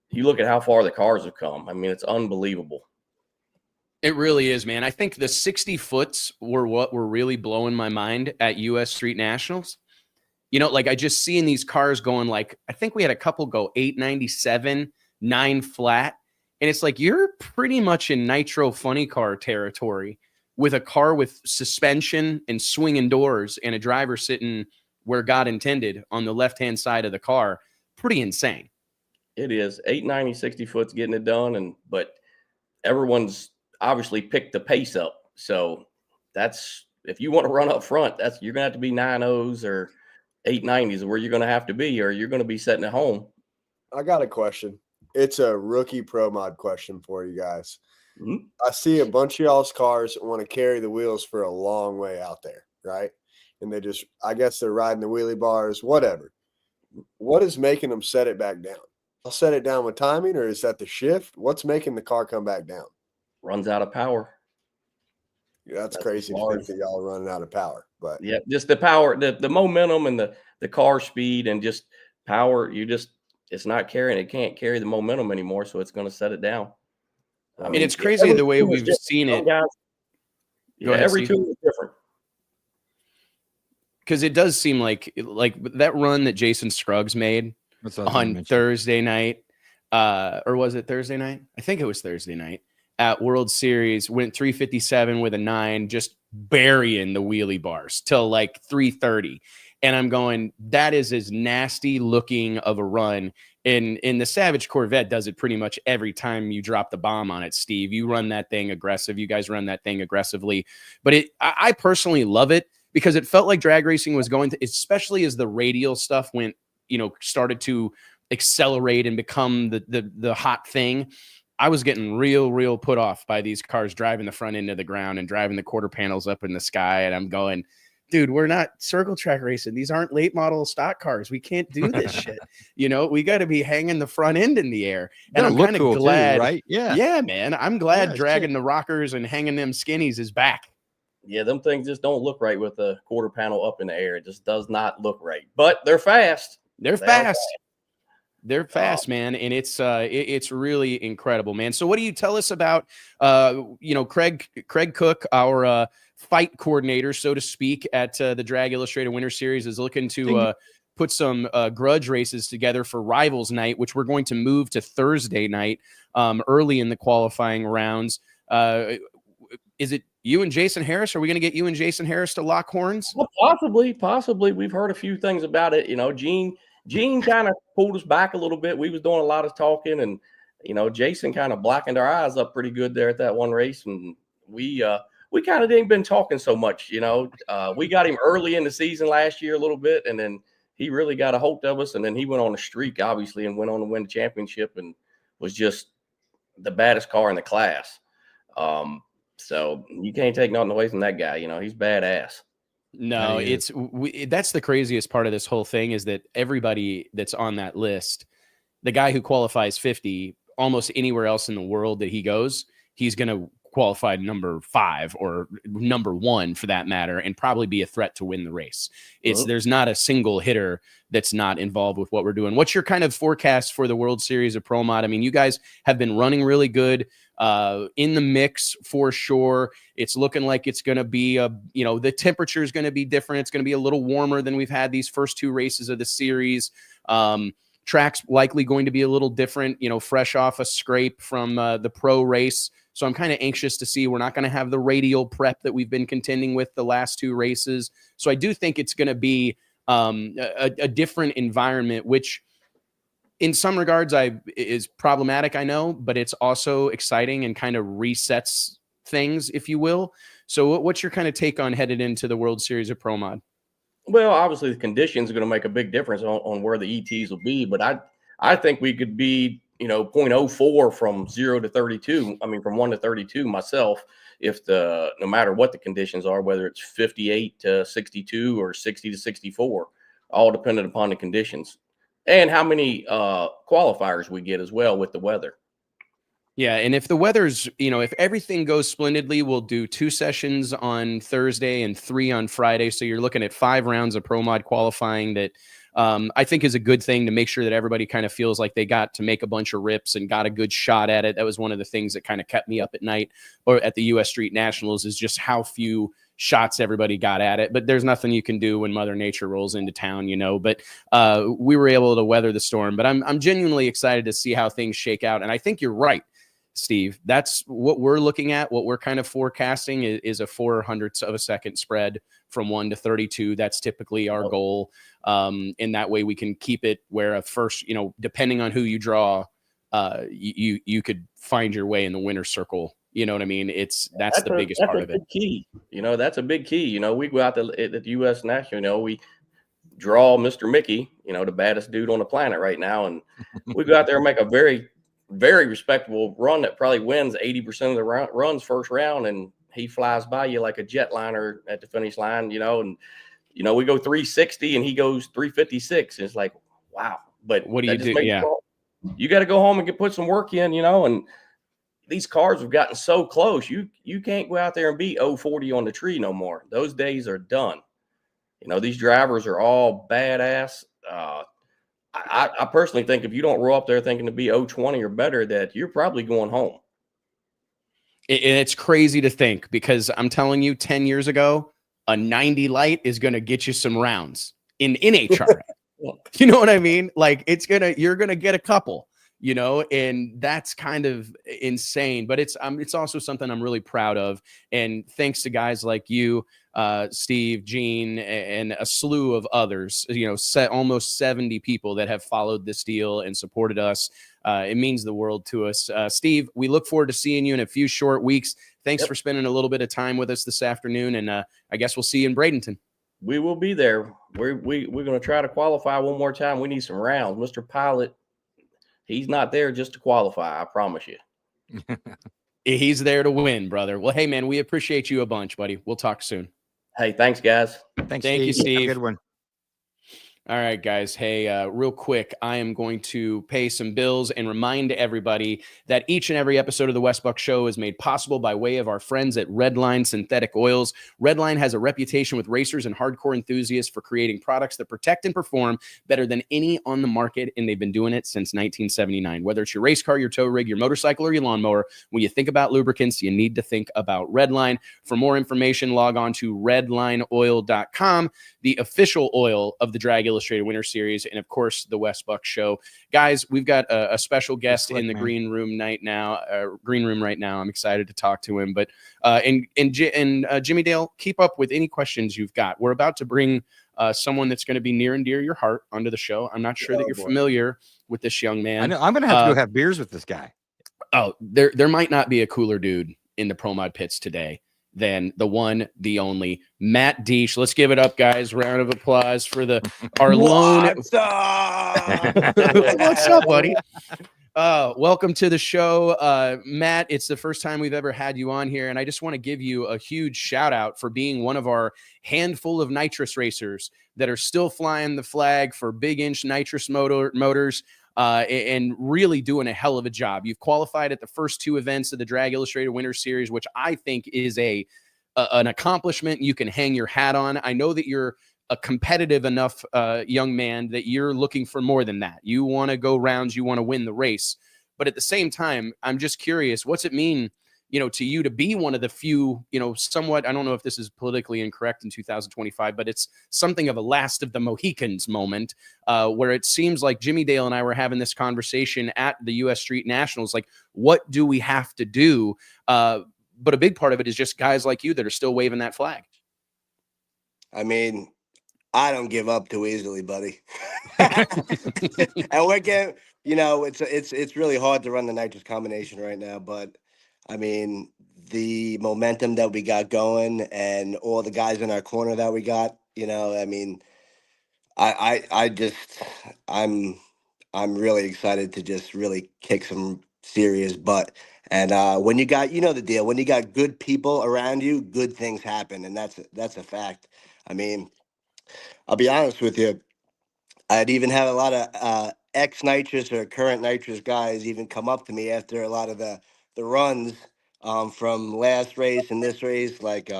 you look at how far the cars have come. I mean, it's unbelievable. It really is, man. I think the 60 foots were what were really blowing my mind at US Street Nationals. Like I just seeing these cars going like, I think we had a couple go 897, 9 flat. And it's like, you're pretty much in nitro funny car territory with a car with suspension and swinging doors and a driver sitting where God intended on the left-hand side of the car. Pretty insane. It is 890, 60 foot's getting it done. But everyone's obviously picked the pace up. So that's, if you want to run up front, you're going to have to be 9.0s or 890s where you're going to have to be, or you're going to be sitting at home. I got a question. It's a rookie pro mod question for you guys. Mm-hmm. I see a bunch of y'all's cars want to carry the wheels for a long way out there, right? And I guess they're riding the wheelie bars, whatever. What is making them set it back down? I'll set it down with timing, or is that the shift? What's making the car come back down? Runs out of power. Yeah, that's crazy to think that y'all are running out of power. But yeah, just the power, the momentum and the car speed and just power, it's not carrying. It can't carry the momentum anymore, so it's going to set it down. I mean, it's crazy the way we've seen it. Every tool is different. Because it does seem like that run that Jason Scruggs made on Thursday night, or was it Thursday night? I think it was Thursday night at World Series. Went 357 with a 9, just burying the wheelie bars till like 330. And I'm going, that is as nasty looking of a run. And the Savage Corvette does it pretty much every time you drop the bomb on it, Steve. You run that thing aggressive. You guys run that thing aggressively. But I personally love it because it felt like drag racing was going to, especially as the radial stuff went, started to accelerate and become the hot thing. I was getting real put off by these cars driving the front end of the ground and driving the quarter panels up in the sky. And I'm going, dude, we're not circle track racing. These aren't late model stock cars. We can't do this shit. We got to be hanging the front end in the air. And I'm kind of glad, too, right? Yeah, man. I'm glad dragging the rockers and hanging them skinnies is back. Yeah, them things just don't look right with the quarter panel up in the air. It just does not look right. But they're fast. They're fast. They're fast, man, and it's really incredible, man. So, what do you tell us about, Craig Cook, our fight coordinator, so to speak, at the Drag Illustrated Winter Series, is looking to put some grudge races together for Rivals Night, which we're going to move to Thursday night, early in the qualifying rounds. Is it you and Jason Harris? Are we going to get you and Jason Harris to lock horns? Well, possibly. We've heard a few things about it. Gene kind of pulled us back a little bit. We was doing a lot of talking, and Jason kind of blackened our eyes up pretty good there at that one race, and we kind of ain't been talking so much. We got him early in the season last year a little bit, and then he really got a hold of us, and then he went on a streak, obviously, and went on to win the championship, and was just the baddest car in the class. So you can't take nothing away from that guy. He's badass. No, that's the craziest part of this whole thing is that everybody that's on that list, the guy who qualifies 50, almost anywhere else in the world that he goes, he's going to qualify number 5 or number 1 for that matter, and probably be a threat to win the race. There's not a single hitter that's not involved with what we're doing. What's your kind of forecast for the World Series of Pro Mod? I mean, you guys have been running really good. In the mix for sure. It's looking like it's going to be the temperature is going to be different. It's going to be a little warmer than we've had these first 2 races of the series. Track's likely going to be a little different, you know, fresh off a scrape from the pro race. So I'm kind of anxious to see. We're not going to have the radial prep that we've been contending with the last 2 races. So I do think it's going to be a different environment, which in some regards is problematic, I know, but it's also exciting and kind of resets things, if you will. So what's your kind of take on headed into the World Series of Pro Mod? Well, obviously the conditions are going to make a big difference on where the ETs will be, but I think we could be, you know, 0.04 from 0 to 32. I mean, from 1 to 32 myself, if no matter what the conditions are, whether it's 58 to 62 or 60 to 64, all dependent upon the conditions and how many qualifiers we get as well with the weather. Yeah, and if the weather's, you know, if everything goes splendidly, we'll do 2 sessions on Thursday and 3 on Friday. So you're looking at 5 rounds of Pro Mod qualifying that I think is a good thing to make sure that everybody kind of feels like they got to make a bunch of rips and got a good shot at it. That was one of the things that kind of kept me up at night or at the U.S. Street Nationals, is just how few shots everybody got at it. But there's nothing you can do when Mother Nature rolls into town, you know. But we were able to weather the storm. But I'm genuinely excited to see how things shake out. And I think you're right, Steve. That's what we're looking at. What we're kind of forecasting is a 400ths of a second spread from 1 to 32. That's typically our goal. In that way we can keep it where a first, you know, depending on who you draw, you could find your way in the winner's circle. You know what I mean? That's the biggest part of it. Key. You know, that's a big key. You know, we go out at the U.S. National, you know, we draw Mr. Mickey, you know, the baddest dude on the planet right now. And we go out there and make a very, very respectable run that probably wins 80% of the runs first round. And he flies by you like a jetliner at the finish line, you know, and, you know, we go 360 and he goes 356. It's like, wow. But what do you do? Yeah. You got to go home and put some work in, you know, and these cars have gotten so close. You can't go out there and beat 040 on the tree no more. Those days are done. You know, these drivers are all badass. I personally think if you don't roll up there thinking to be 020 or better, that you're probably going home. It's crazy to think, because I'm telling you, 10 years ago, a 90 light is going to get you some rounds in HR. You know what I mean? Like you're going to get a couple, you know, and that's kind of insane, but it's also something I'm really proud of. And thanks to guys like you, Steve, Gene, and a slew of others, you know, almost 70 people that have followed this deal and supported us. It means the world to us. Steve, we look forward to seeing you in a few short weeks. Thanks for spending a little bit of time with us this afternoon. And I guess we'll see you in Bradenton. We will be there. We're going to try to qualify one more time. We need some rounds. Mr. Pilot, he's not there just to qualify. I promise you. He's there to win, brother. Well, hey, man, we appreciate you a bunch, buddy. We'll talk soon. Hey, thanks, guys. Thank you, Steve. Have a good one. All right, guys. Hey, real quick, I am going to pay some bills and remind everybody that each and every episode of the Wes Buck Show is made possible by way of our friends at Redline Synthetic Oils. Redline has a reputation with racers and hardcore enthusiasts for creating products that protect and perform better than any on the market, and they've been doing it since 1979. Whether it's your race car, your tow rig, your motorcycle, or your lawnmower, when you think about lubricants, you need to think about Redline. For more information, log on to redlineoil.com, the official oil of the Drag Illustrated Winter Series, and of course the Wes Buck Show. Guys, we've got a special guest in the green room right now. I'm excited to talk to him. But Jimmy Dale, keep up with any questions you've got. We're about to bring someone that's going to be near and dear your heart onto the show. I'm not sure that you're familiar with this young man. I know, I'm going to have to go have beers with this guy. Oh, there might not be a cooler dude in the Pro Mod pits today than the one, the only Matt Deitsch. Let's give it up, guys. Round of applause for our lone. What's up, buddy? Welcome to the show, Matt. It's the first time we've ever had you on here, and I just want to give you a huge shout out for being one of our handful of nitrous racers that are still flying the flag for big inch nitrous motors. And really doing a hell of a job. You've qualified at the first 2 events of the Drag Illustrated Winter Series, which I think is an accomplishment you can hang your hat on. I know that you're a competitive enough young man that you're looking for more than that. You want to go rounds, you want to win the race. But at the same time, I'm just curious, what's it mean, to you to be one of the few, somewhat, I don't know if this is politically incorrect in 2025, but it's something of a last of the Mohicans moment, where it seems like Jimmy Dale and I were having this conversation at the U.S. Street Nationals. Like, what do we have to do? But a big part of it is just guys like you that are still waving that flag. I mean, I don't give up too easily, buddy. And we're getting, it's really hard to run the nitrous combination right now, but I mean, the momentum that we got going and all the guys in our corner that we got, I mean, I'm really excited to just really kick some serious butt. And when you got, the deal, when you got good people around you, good things happen. And that's a fact. I mean, I'll be honest with you. I'd even have a lot of ex-nitrous or current nitrous guys even come up to me after a lot of the runs from last race and this race, like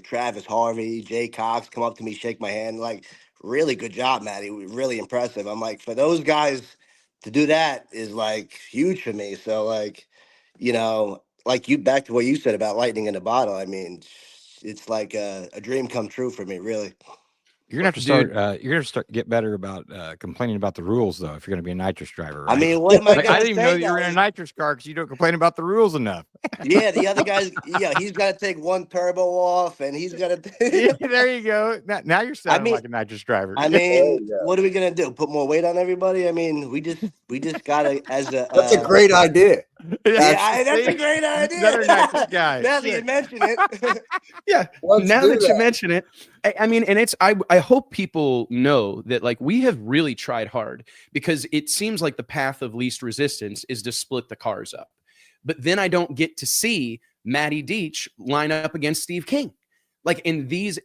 Travis Harvey, Jay Cox, come up to me, shake my hand, like, really good job, Matty, really impressive. I'm like, for those guys to do that is like huge for me. So like, like you, back to what you said about lightning in a bottle. I mean, it's like a dream come true for me, really. You're gonna have to start. You're gonna start get better about complaining about the rules, though. If you're gonna be a nitrous driver, right? I mean, what am I gonna I didn't even know say, that you were in a nitrous car because you don't complain about the rules enough. Yeah, the other guys. Yeah, he's got to take one turbo off, and he's got to. Yeah, there you go. Now you're sounding like a nitrous driver. I mean, what are we gonna do? Put more weight on everybody? I mean, we just gotta as a. That's a great idea. Yeah, that's a great idea. Another nitrous guy. Now that you mention it. Yeah. Now that you mention it, I mean, and it's I hope people know that, like, we have really tried hard, because it seems like the path of least resistance is to split the cars up. But then I don't get to see Matty Deitsch line up against Steve King. Like,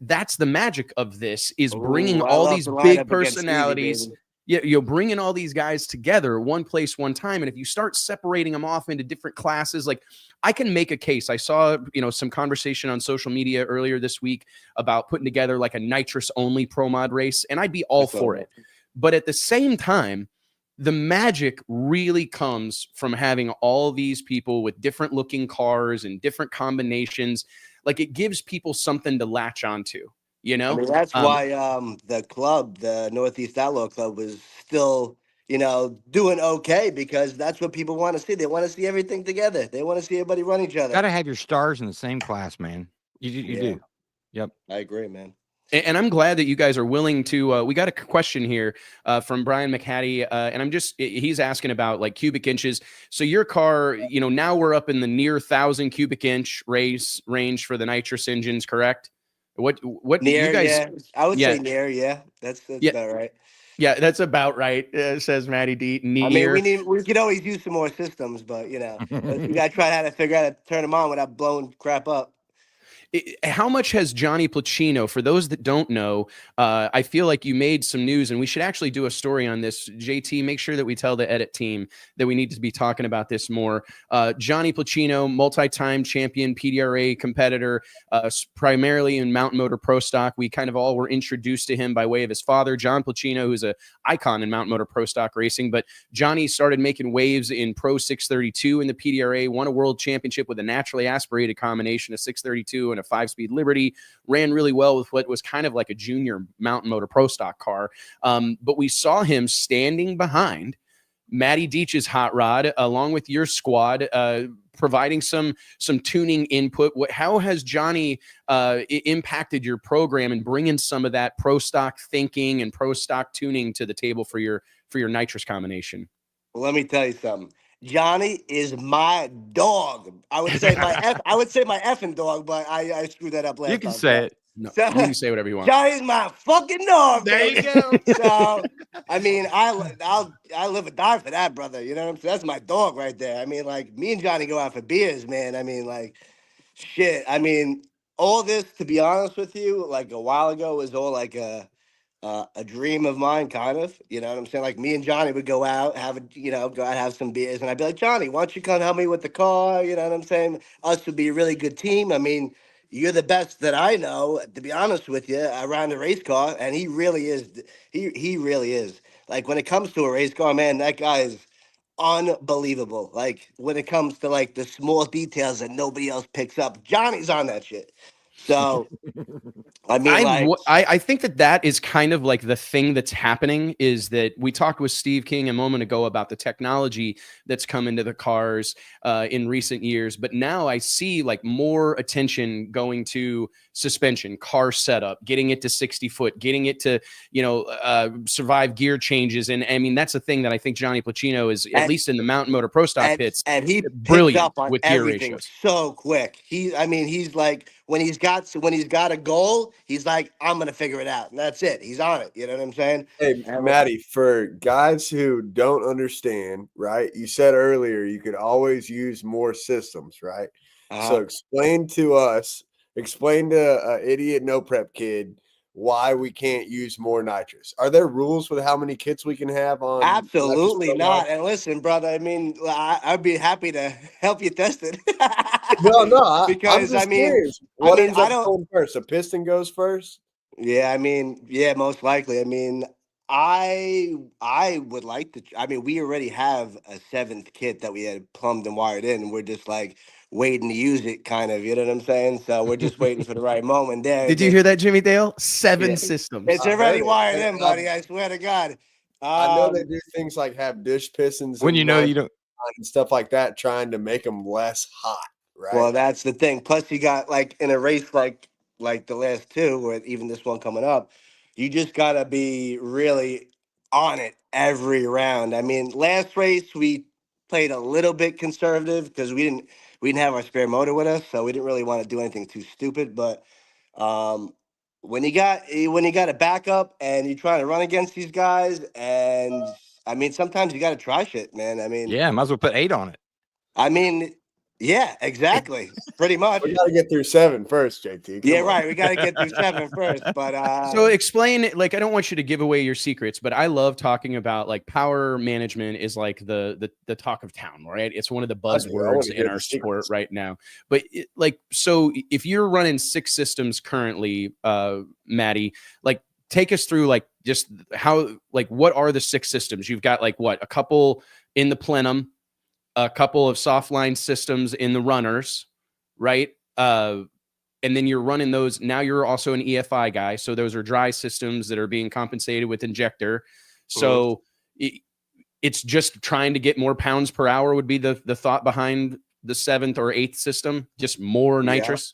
that's the magic of this, is bringing all these big personalities. You're bringing all these guys together, one place, one time. And if you start separating them off into different classes, like, I can make a case. I saw, some conversation on social media earlier this week about putting together like a nitrous only pro mod race, and I'd be all for it. But at the same time, the magic really comes from having all these people with different looking cars and different combinations. Like, it gives people something to latch onto. I mean, that's why the club, the Northeast Outlaw Club, was still, doing okay, because that's what people want to see. They want to see everything together. They want to see everybody run each other. Got to have your stars in the same class, man. You do. Yep. I agree, man. And I'm glad that you guys are willing to. We got a question here from Brian McHattie, and he's asking about like cubic inches. So your car, now we're up in the near 1,000 cubic inch range for the nitrous engines, correct? What near, you guys? Yeah. I would say near, yeah. That's about right. Yeah, that's about right. Says Matty D. Near. I mean, we could always use some more systems, but we gotta try how to figure out how to turn them on without blowing crap up. How much has Johnny Placino, for those that don't know, I feel like you made some news, and we should actually do a story on this. JT, make sure that we tell the edit team that we need to be talking about this more. Johnny Placino, multi-time champion, PDRA competitor, primarily in Mountain Motor Pro Stock. We kind of all were introduced to him by way of his father, John Placino, who's an icon in Mountain Motor Pro Stock racing. But Johnny started making waves in Pro 632 in the PDRA, won a world championship with a naturally aspirated combination of 632 and a 5-speed Liberty, ran really well with what was kind of like a junior Mountain Motor Pro Stock car. But we saw him standing behind Matty Deitch's hot rod, along with your squad, providing some tuning input. How has Johnny impacted your program and bringing some of that pro stock thinking and pro stock tuning to the table for your nitrous combination? Well, let me tell you something. Johnny is my dog. I would say my effing dog, but I screwed that up last time. You can say it. No, you can say whatever you want. Johnny's my fucking dog. There you go. So, I mean, I live or die for that, brother. You know what I'm saying? That's my dog right there. I mean, like, me and Johnny go out for beers, man. I mean, like, shit. I mean, all this, to be honest with you, like a while ago, was all like a dream of mine, kind of. You know what I'm saying? Like, me and Johnny would go out, have some beers, and I'd be like, Johnny, why don't you come help me with the car? You know what I'm saying? Us would be a really good team. I mean, you're the best that I know, to be honest with you, around the race car, and he really is. He really is. Like, when it comes to a race car, man, that guy is unbelievable. Like when it comes to like the small details that nobody else picks up, Johnny's on that shit. So I mean, I think that is kind of like the thing that's happening is that we talked with Steve King a moment ago about the technology that's come into the cars in recent years, but now I see like more attention going to suspension, car setup, getting it to 60 foot, getting it to, survive gear changes. And I mean, that's the thing that I think Johnny Placino is, at least in the Mountain Motor Pro Stock pits, and he picks brilliant up on with gear everything ratios. so quick. He's like when he's got a goal, he's like, I'm gonna figure it out, and that's it. He's on it. You know what I'm saying? Hey, Maddie, for guys who don't understand, right? You said earlier you could always use more systems, right? So explain to an idiot no prep kid why we can't use more nitrous. Are there rules with how many kits we can have on? Absolutely not. And listen, brother, I mean, I'd be happy to help you test it. No, because I'm just curious. What ends up going first? A piston goes first? Yeah, I mean, yeah, most likely. I mean, I would like to. I mean, we already have a seventh kit that we had plumbed and wired in. We're just like waiting to use it, kind of. You know what I'm saying? So we're just waiting for the right moment. There. Did you hear that, Jimmy Dale? 7 systems. It's already wired in, buddy. I swear to God. I know they do things like have dish pistons when you don't and stuff like that, trying to make them less hot, right? Well, that's the thing. Plus, you got like in a race like the last two, or even this one coming up, you just gotta be really on it every round. I mean, last race we played a little bit conservative because we didn't have our spare motor with us, so we didn't really want to do anything too stupid. But when you got a backup and you're trying to run against these guys, and I mean, sometimes you got to try shit, man. I mean, yeah, might as well put 8 on it. I mean, yeah, exactly. Pretty much. We got to get through 7 first, JT. Come on. Right. We got to get through 7 first. But so explain, like, I don't want you to give away your secrets, but I love talking about like power management is like the talk of town, right? It's one of the buzzwords in our sport right now. But so if you're running 6 systems currently, Maddie, like take us through like just how, like, what are the 6 systems? You've got like what, a couple in the plenum, a couple of soft line systems in the runners, right? And then you're running those. Now you're also an EFI guy. So those are dry systems that are being compensated with injector. So it's just trying to get more pounds per hour would be the thought behind the 7th or 8th system, just more nitrous.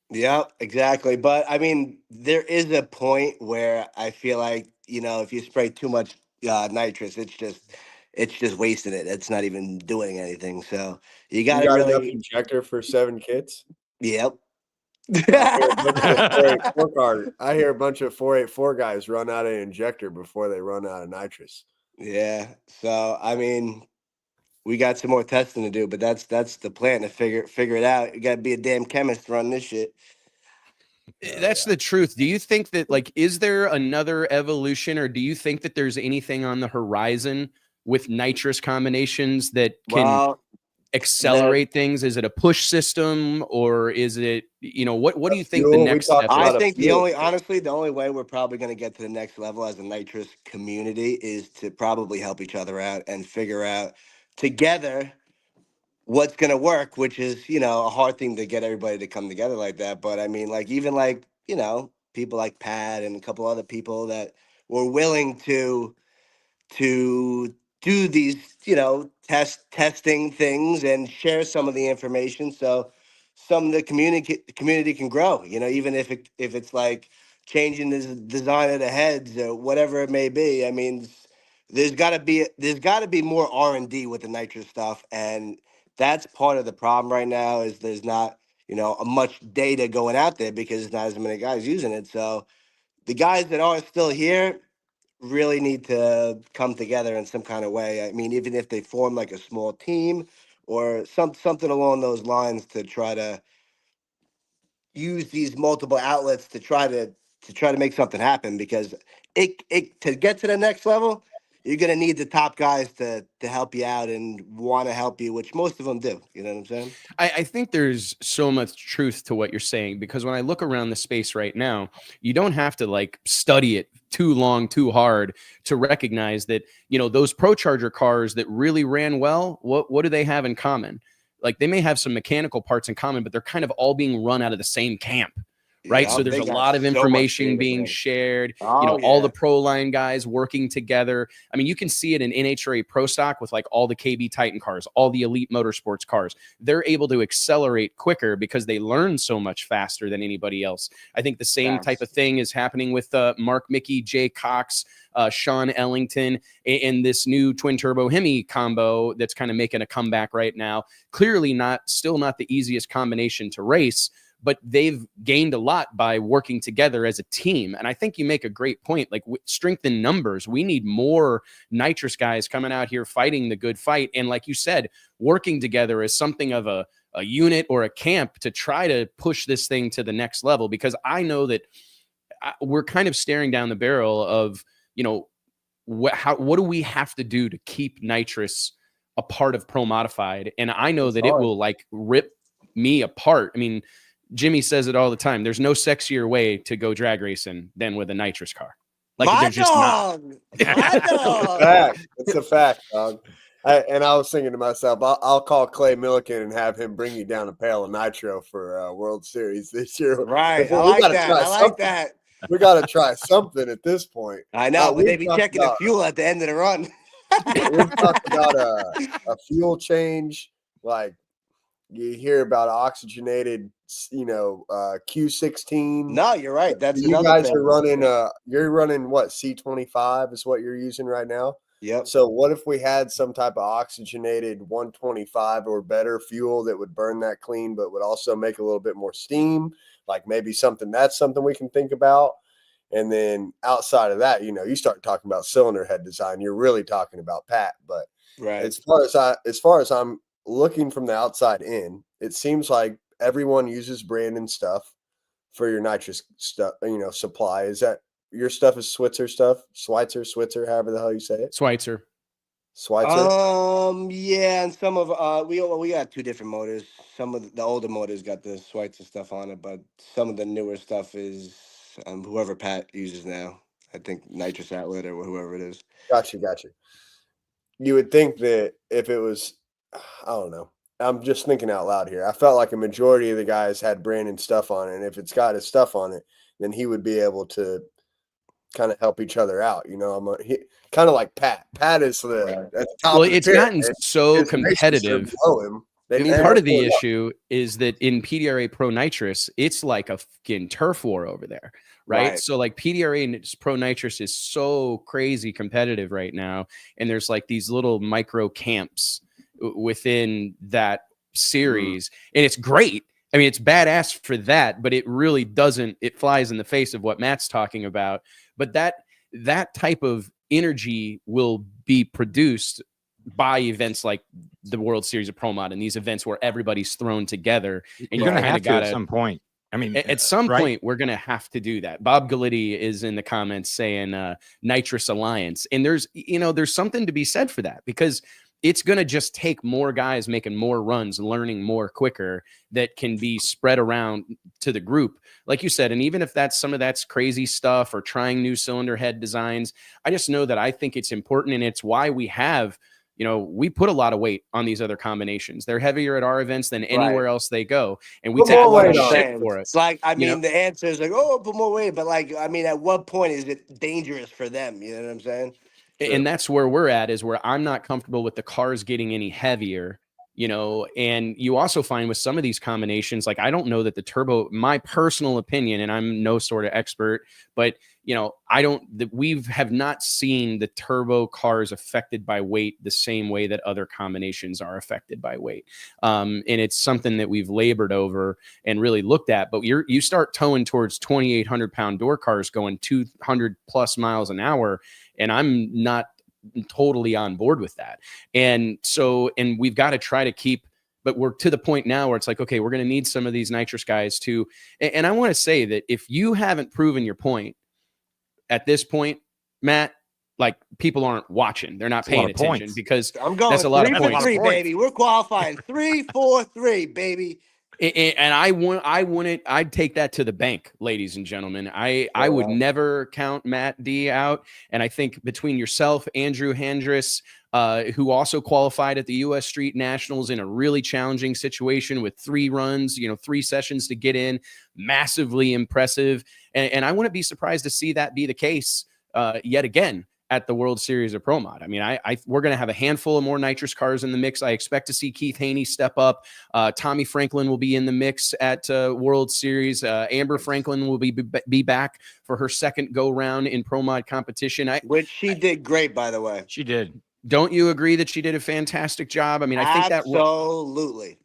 Yeah, exactly. But I mean, there is a point where I feel like, if you spray too much nitrous, it's just wasting it. It's not even doing anything. So you got to really enough injector for 7 kits. Yep. I hear a bunch of 484 guys run out of injector before they run out of nitrous. Yeah. So I mean, we got some more testing to do, but that's the plan to figure it out. You got to be a damn chemist to run this shit. That's the truth. Do you think that, like, is there another evolution, or do you think that there's anything on the horizon with nitrous combinations that can accelerate things? Is it a push system, or is it, what do you think the next step is? I think the only way we're probably going to get to the next level as a nitrous community is to probably help each other out and figure out together what's going to work, which is, a hard thing to get everybody to come together like that. But I mean, like, even like, people like Pat and a couple other people that were willing to do these, testing things and share some of the information. So some of the community can grow, even if it's like changing the design of the heads or whatever it may be. I mean, there's got to be more R&D with the nitrous stuff, and that's part of the problem right now. Is there's not a much data going out there because there's not as many guys using it. So the guys that are still here really need to come together in some kind of way. I mean, even if they form like a small team or something along those lines to try to use these multiple outlets to try to make something happen, because it to get to the next level, you're gonna need the top guys to help you out and want to help you, which most of them do. You know what I'm saying? I think there's so much truth to what you're saying, because when I look around the space right now, you don't have to like study it too long, too hard to recognize that, you know, those Pro Charger cars that really ran well, what do they have in common? Like they may have some mechanical parts in common, but they're kind of all being run out of the same camp. Right. Yeah, So there's they a got lot of so much information data, being man. shared, you Oh, know, all yeah. the pro line guys working together. I mean, you can see it in NHRA Pro Stock with like all the KB Titan cars, all the Elite Motorsports cars. They're able to accelerate quicker because they learn so much faster than anybody else. I think the same type of thing is happening with Mark Mickey, Jay Cox, Sean Ellington, and this new twin turbo Hemi combo that's kind of making a comeback right now. Clearly still not the easiest combination to race, but they've gained a lot by working together as a team. And I think you make a great point, like strength in numbers. We need more nitrous guys coming out here fighting the good fight. And like you said, working together as something of a unit or a camp to try to push this thing to the next level, because I know that we're kind of staring down the barrel of, you know, what do we have to do to keep nitrous a part of Pro Modified? And I know that it will like rip me apart. I mean, Jimmy says it all the time. There's no sexier way to go drag racing than with a nitrous car. Like My there's just not. dog! My dog! Fact. It's a fact, dog. And I was thinking to myself, I'll call Clay Milliken and have him bring you down a pail of nitro for World Series this year. Right. We I like gotta that. try I like something. that. We got to try something at this point. I know, but they we've be talked checking the about- fuel at the end of the run. We've talked about a fuel change. Like you hear about oxygenated, you know, Q16. No, you're right. That's you another guys thing. are running. You're running what, C25 is what you're using right now. Yep. So what if we had some type of oxygenated 125 or better fuel that would burn that clean, but would also make a little bit more steam? Like maybe that's something we can think about. And then outside of that, you know, you start talking about cylinder head design, you're really talking about Pat. But Right. as far as I'm looking from the outside in, it seems like everyone uses Brandon stuff for your nitrous stuff, you know, supply. Is that your stuff is Switzer stuff? Switzer, however the hell you say it. Schweitzer. Yeah, and some of we got two different motors. Some of the older motors got the Schweitzer stuff on it, but some of the newer stuff is whoever Pat uses now. I think Nitrous Outlet or whoever it is. Gotcha. You would think that if it was, I don't know. I'm just thinking out loud here. I felt like a majority of the guys had Brandon stuff on it, and if it's got his stuff on it, then he would be able to kind of help each other out. You know, kind of like Pat. Pat is at the top. Well, of the it's pyramid. gotten so His races are competitive. below him. They need Part to of the pull up. issue is that in PDRA Pro Nitrous, it's like a fucking turf war over there, right? So like PDRA and Pro Nitrous is so crazy competitive right now, and there's like these little micro camps within that series, and it's great. I mean, it's badass for that, but it really doesn't. It flies in the face of what Matt's talking about. But that type of energy will be produced by events like the World Series of Pro Mod and these events where everybody's thrown together. And You're going to have to at some point. I mean, at some point, we're going to have to do that. Bob Galitti is in the comments saying Nitrous Alliance. And there's something to be said for that, because it's going to just take more guys making more runs, learning more quicker, that can be spread around to the group. Like you said, and even if that's crazy stuff or trying new cylinder head designs, I just know that I think it's important, and it's why we have, we put a lot of weight on these other combinations. They're heavier at our events than anywhere else they go. And we take a lot of shit for it. It's like, I mean, the answer is like, oh, put more weight. But like, I mean, at what point is it dangerous for them? You know what I'm saying? And that's where we're at, is where I'm not comfortable with the cars getting any heavier, and you also find with some of these combinations, like, I don't know that the turbo, my personal opinion, and I'm no sort of expert, but we have not seen the turbo cars affected by weight the same way that other combinations are affected by weight. And it's something that we've labored over and really looked at, but you start towing towards 2,800 pound door cars going 200 plus miles an hour. And I'm not totally on board with that. And we've got to try to keep, but we're to the point now where it's like, okay, we're going to need some of these nitrous guys too. And I want to say that if you haven't proven your point at this point, Matt, like people aren't watching. They're not That's a lot paying of attention points. because I'm going that's a lot of 3 points. for 3, baby. We're qualifying 3 for 3, baby. And I'd take that to the bank, ladies and gentlemen. I would Wow. never count Matt D out. And I think between yourself, Andrew Hendricks, who also qualified at the U.S. Street Nationals in a really challenging situation with 3 runs, 3 sessions to get in, massively impressive. And I wouldn't be surprised to see that be the case yet again at the World Series of Pro Mod. I mean, we're going to have a handful of more nitrous cars in the mix. I expect to see Keith Haney step up. Tommy Franklin will be in the mix at World Series. Amber Franklin will be back for her second go round in Pro Mod competition. Which she did great, by the way. She did. Don't you agree that she did a fantastic job? I mean, I think that absolutely.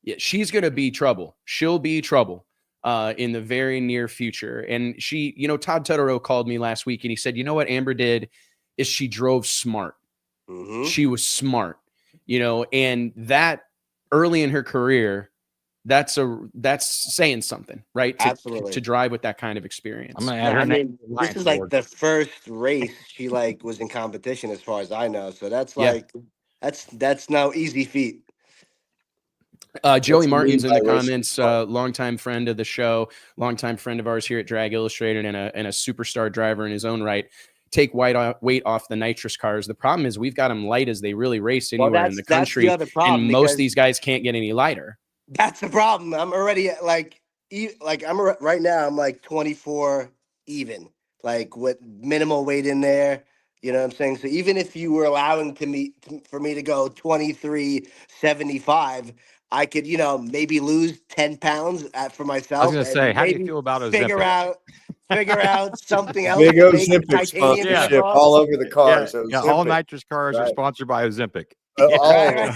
Yeah, she's going to be trouble. She'll be trouble in the very near future. And she, Todd Totoro called me last week and he said, you know what Amber did is she drove smart. Mhm. She was smart, and that early in her career, that's saying something, right? Absolutely. To drive with that kind of experience. I'm going to add her name. This is like the first race she was in competition, as far as I know. So that's that's no easy feat. Joey Martin's in the by racing comments, longtime friend of the show, longtime friend of ours here at Drag Illustrated, and a superstar driver in his own right. Take weight off the nitrous cars. The problem is we've got them light as they really race anywhere in the country, that's the other problem, and most of these guys can't get any lighter. That's the problem. I'm already right now. I'm like 24 even, like with minimal weight in there. You know what I'm saying? So even if you were allowing for me to go 23.75, I could, maybe lose 10 pounds for myself. I was going to say, and how do you maybe feel about figure Ozempic? out something else. Big to make Ozempic titanium in the sponsorship car. all over the cars. Yeah, all Ozempic. nitrous cars are Right. sponsored by Ozempic. All of them.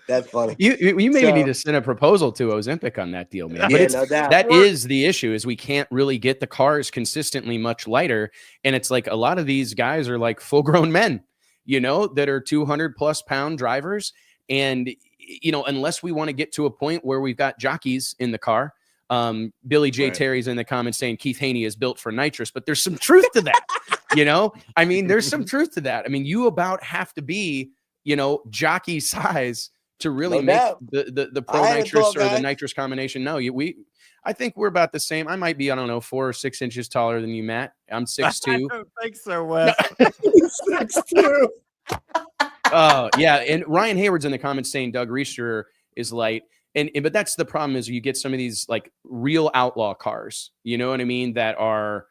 That's funny. You maybe need to send a proposal to Ozempic on that deal, man. But Yeah, no doubt. that is the issue, is we can't really get the cars consistently much lighter. And it's like a lot of these guys are like full grown men, that are 200+ pound drivers. And, unless we want to get to a point where we've got jockeys in the car, Billy J. Right. Terry's in the comments saying Keith Haney is built for nitrous, but there's some truth to that. I mean, there's some truth to that. I mean, you about have to be, jockey size to really make the pro nitrous or the nitrous combination. No, I think we're about the same. I might be, 4 or 6 inches taller than you, Matt. I'm 6'2". I don't think so, Wes. 6'2". Oh, yeah. And Ryan Hayward's in the comments saying Doug Reister is light. But that's the problem, is you get some of these like real outlaw cars, you know what I mean, that are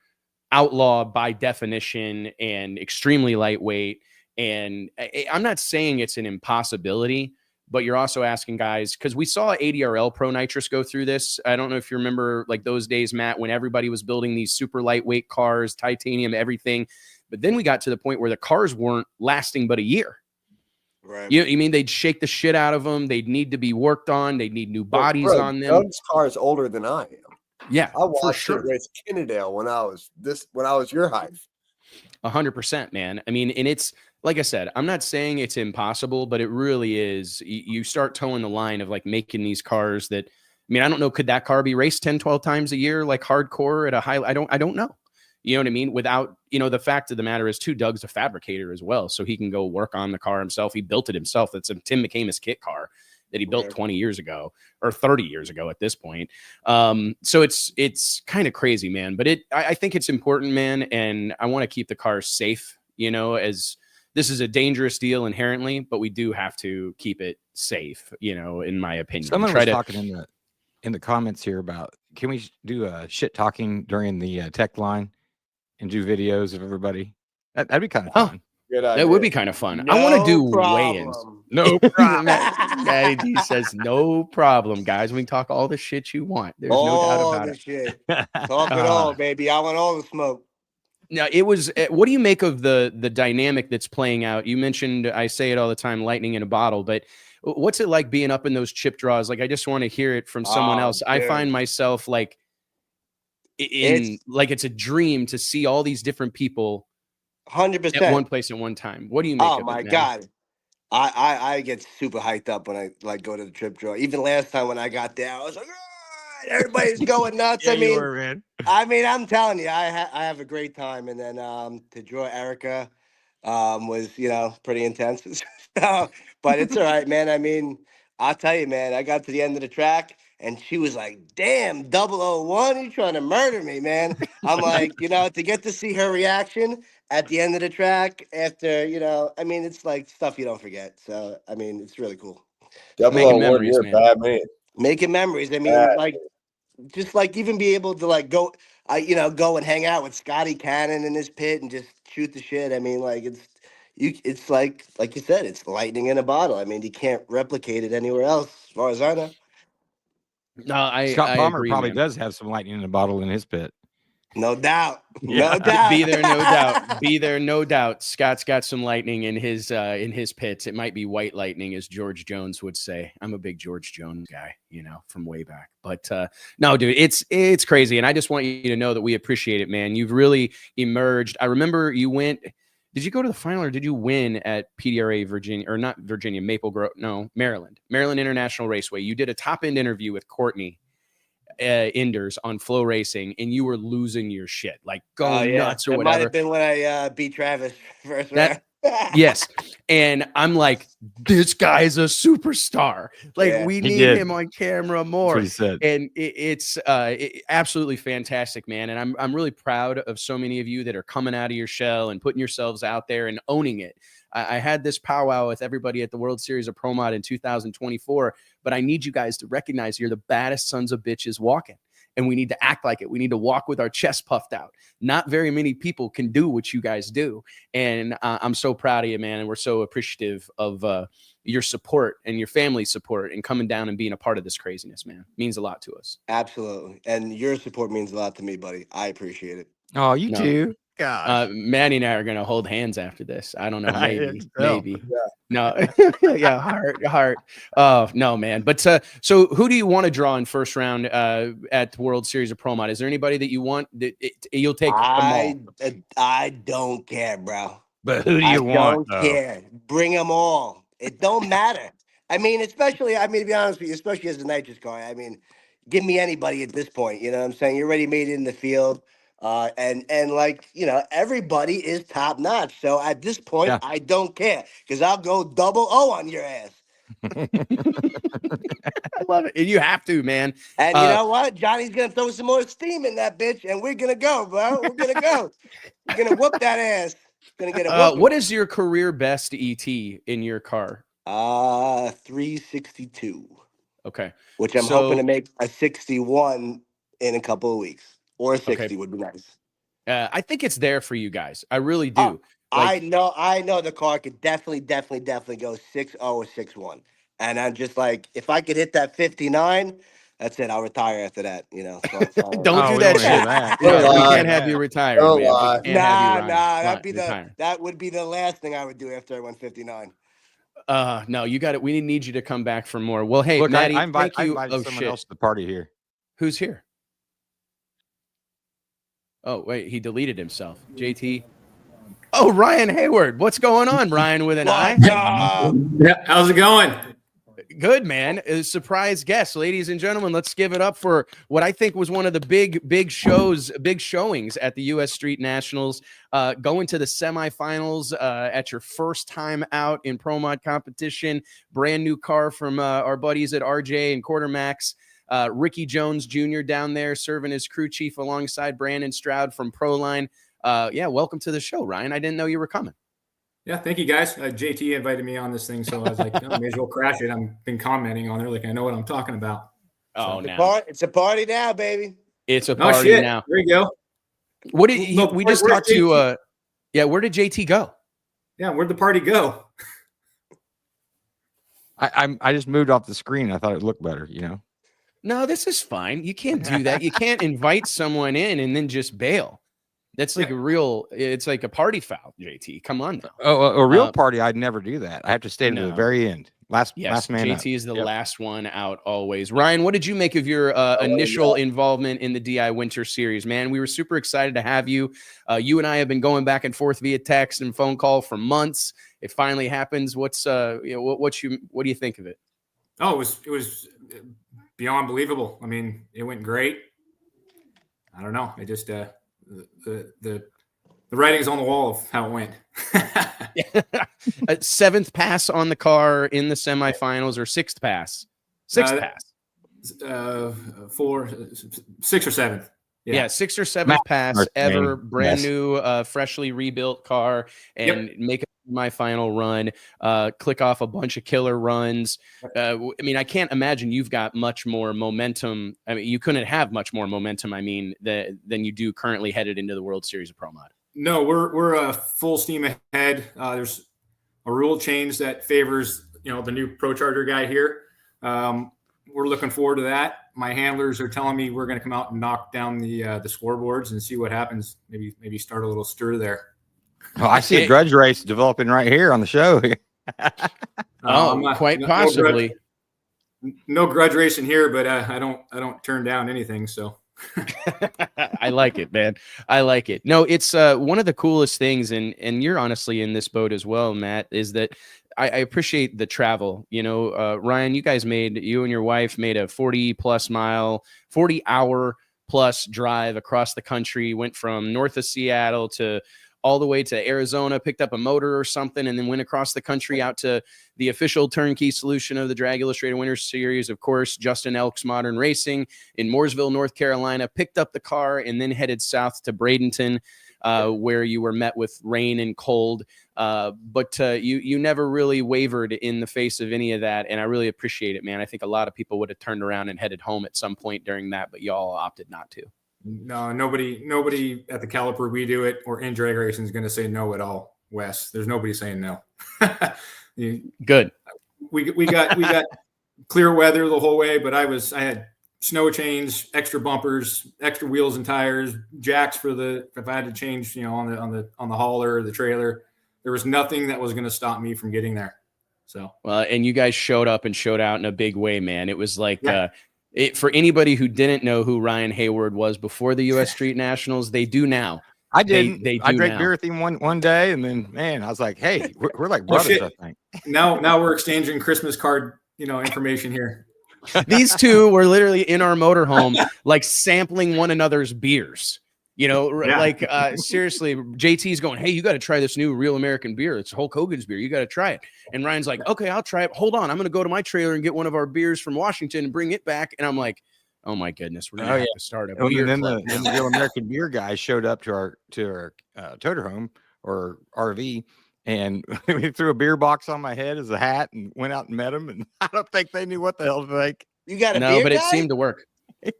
outlaw by definition and extremely lightweight. And I'm not saying it's an impossibility, but you're also asking guys, because we saw ADRL Pro Nitrous go through this. I don't know if you remember like those days, Matt, when everybody was building these super lightweight cars, titanium, everything. But then we got to the point where the cars weren't lasting but a year. Right. You mean they'd shake the shit out of them? They'd need to be worked on. They'd need new bodies on them. Doug's car is older than I am. Yeah, I watched for sure. it race Kennedale when I was your height. 100%, man. I mean, and it's like I said, I'm not saying it's impossible, but it really is. You start towing the line of like making these cars that, I mean, I don't know, could that car be raced 10, 12 times a year, like hardcore at a high? I don't know. You know what I mean? Without, the fact of the matter is too, Doug's a fabricator as well. So he can go work on the car himself. He built it himself. That's a Tim McCamus kit car that he built 20 years ago or 30 years ago at this point. So it's kind of crazy, man, but I think it's important, man. And I want to keep the cars safe, as this is a dangerous deal inherently, but we do have to keep it safe, in my opinion. Someone was talking in the comments here about, can we do a shit talking during the tech line and do videos of everybody? That'd be kind of fun. Good idea. That would be kind of fun. No I want to do problem. weigh-ins. No problem. Matty D says, no problem, guys. We can talk all the shit you want. There's no doubt about it. Shit. Talk it all, baby. I want all the smoke. Now, it was, what do you make of the dynamic that's playing out? You mentioned, I say it all the time, lightning in a bottle, but what's it like being up in those chip draws? Like, I just want to hear it from someone else. Dude. I find myself like, it's a dream to see all these different people 100% at one place at one time. What do you make of it? Oh my man? God. I get super hyped up when I like go to the trip draw. Even last time when I got there, I was like, Everybody's going nuts. Yeah, I you mean, were, man. I'm telling you, I have a great time. And then to draw Erica was, pretty intense. So, but it's all right, man. I mean, I'll tell you, man, I got to the end of the track and she was like, damn, 001, you trying to murder me, man. I'm like, to get to see her reaction at the end of the track after, I mean, it's like stuff you don't forget. So, I mean, it's really cool. Making 001, memories, you're a man. bad man. Making memories. I mean, Bad. like, just like even be able to like go, go and hang out with Scotty Cannon in his pit and just shoot the shit. I mean, like it's like you said, it's lightning in a bottle. I mean, you can't replicate it anywhere else, as far as I know. No, I Scott Palmer agree, probably man. does have some lightning in a bottle in his pit. No doubt. Yeah. No doubt. Be there, no doubt. Be there, no doubt. Scott's got some lightning in his pits. It might be white lightning, as George Jones would say. I'm a big George Jones guy, from way back. But no, dude, it's crazy, and I just want you to know that we appreciate it, man. You've really emerged. I remember you went. Did you go to the final, or did you win at PDRA Virginia, or not Virginia, Maple Grove? No, Maryland International Raceway. You did a top end interview with Courtney Enders on Flow Racing, and you were losing your shit, like going nuts or it whatever. might have been when I beat Travis first That- round. Yes. And I'm like, this guy's a superstar. Like, Yeah, we he need did. him on camera That's more. what he said. And it's absolutely fantastic, man. And I'm really proud of so many of you that are coming out of your shell and putting yourselves out there and owning it. I had this powwow with everybody at the World Series of Pro Mod in 2024, but I need you guys to recognize you're the baddest sons of bitches walking. And we need to act like it. We need to walk with our chest puffed out. Not very many people can do what you guys do. And I'm so proud of you, man. And we're so appreciative of your support and your family's support and coming down and being a part of this craziness, man. It means a lot to us. Absolutely. And your support means a lot to me, buddy. I appreciate it. Oh, you No. too. Gosh. Maddie and I are going to hold hands after this. I don't know. I Maybe. think so. Maybe. No. Yeah. Heart. Oh, no, man. But so who do you want to draw in first round at the World Series of Pro Mod? Is there anybody that you want that you'll take them all? I don't care, bro. But who do you want? Don't care. Bring them all. It don't matter. I mean, to be honest with you, especially as a nitrous car, I mean, give me anybody at this point. You know what I'm saying? You're already made it in the field. And like, everybody is top notch. So at this point, Yeah. I don't care because I'll go 00 on your ass. I love it. And you have to, man. And you know what? Johnny's going to throw some more steam in that bitch and we're going to go, bro. We're going to go. We're going to whoop that ass. Going to get a whooping. What is your career best ET in your car? 362. Okay. Which I'm hoping to make a 61 in a couple of weeks. Or a 60 would be nice. I think it's there for you guys. I really do. I know the car could definitely go 6-0 or 6-1. And I'm just like, if I could hit that 59, that's it. I'll retire after that. So Don't do that shit. Don't We lie. can't have you retire. Don't Man. lie. We can't have you Nah, that would be the last thing I would do after I went 59. No, you got it. We need you to come back for more. Well, hey, Look, Maddie, I invited Oh, someone shit. else to the party here. Who's here? Oh, wait, he deleted himself. JT. Oh, Ryan Hayward. What's going on, Ryan, with an I? Yeah, how's it going? Good, man. A surprise guest. Ladies and gentlemen, let's give it up for what I think was one of the big showings at the U.S. Street Nationals, going to the semifinals at your first time out in Pro Mod competition. Brand new car from our buddies at RJ and Quartermax. Ricky Jones Jr. down there serving as crew chief alongside Brandon Stroud from Proline. Welcome to the show, Ryan. I didn't know you were coming. Yeah, thank you guys. JT invited me on this thing, so I was like, may as well crash it. I've been commenting on there, like I know what I'm talking about. Oh, So, now It's a party now, baby. it's a oh party shit! now. There you go. What did Look, we just where's talked to? JT? Where did JT go? Yeah, where'd the party go? I just moved off the screen. I thought it looked better, No, this is fine. You can't do that. You can't invite someone in and then just bail. That's like it's like a party foul, JT. Come on now. Oh, a real party, I'd never do that. I have to stay to no. the very end. Last man JT up. is the Yep. last one out always. Ryan, what did you make of your initial involvement in the DI Winter Series, man? We were super excited to have you. You and I have been going back and forth via text and phone call for months. It finally happens. What do you think of it? Oh, it was beyond believable. I mean, it went great. I don't know. It just the writing's on the wall of how it went. Seventh pass on the car in the semifinals, or sixth pass? Sixth pass. 6th or 7th. Yeah, 6th or 7th pass ever. Brand Yes. new, freshly rebuilt car, and make my final run. Click off a bunch of killer runs. I mean, I can't imagine you've got much more momentum. I mean, you couldn't have much more momentum. I mean, than you do currently headed into the World Series of Pro Mod. No, we're full steam ahead. There's a rule change that favors the new Pro Charger guy here. We're looking forward to that. My handlers are telling me we're going to come out and knock down the scoreboards and see what happens. Maybe start a little stir there. Oh, I see a grudge race developing right here on the show. Quite possibly. No grudge racing here, but I don't turn down anything. So I like it, man. I like it. No, it's one of the coolest things, and you're honestly in this boat as well, Matt, is that I appreciate the travel. Ryan, you and your wife made a 40-hour plus drive across the country, went from north of Seattle to all the way to Arizona, picked up a motor or something, and then went across the country out to the official turnkey solution of the Drag Illustrated Winter Series, of course, Justin Elk's Modern Racing in Mooresville, North Carolina, picked up the car and then headed south to Bradenton, where you were met with rain and cold. But you never really wavered in the face of any of that, and I really appreciate it, man. I think a lot of people would have turned around and headed home at some point during that, but y'all opted not to. No, nobody at the caliber we do it or in drag racing is going to say no at all, Wes. There's nobody saying no. Good. We got clear weather the whole way, but I had snow chains, extra bumpers, extra wheels and tires, jacks for if I had to change, on the hauler or the trailer. There was nothing that was going to stop me from getting there. So well, and you guys showed up and showed out in a big way, man. It was like for anybody who didn't know who Ryan Hayward was before the U.S. Street Nationals, they do now. I didn't. They I drank now. beer with him one day, and then I was like, "Hey, we're like brothers." I think. Now we're exchanging Christmas card, information here. These two were literally in our motorhome, like sampling one another's beers. Seriously, JT's going, "Hey, you got to try this new Real American beer. It's Hulk Hogan's beer. You got to try it." And Ryan's like, "Okay, I'll try it. Hold on. I'm going to go to my trailer and get one of our beers from Washington and bring it back." And I'm like, "Oh my goodness, we're going to have to start a beer And club." then the Real American beer guy showed up to our toter home or RV, and we threw a beer box on my head as a hat and went out and met him. And I don't think they knew what the hell to think. You got a No, beer but guy? it seemed to work.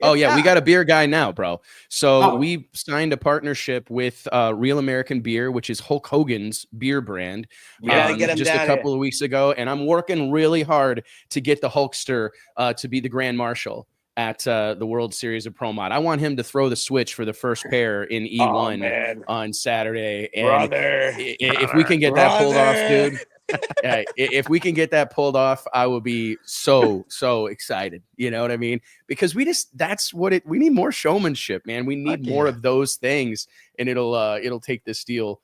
Oh yeah, we got a beer guy now, bro. So we signed a partnership with Real American Beer, which is Hulk Hogan's beer brand, just a couple of weeks ago, and I'm working really hard to get the Hulkster to be the Grand Marshal at the World Series of Pro Mod. I want him to throw the switch for the first pair in E1 on Saturday, and if we can get that pulled off, dude. If we can get that pulled off, I will be so excited. You know what I mean? Because we need more showmanship, man. We need more of those things, and it'll take this deal.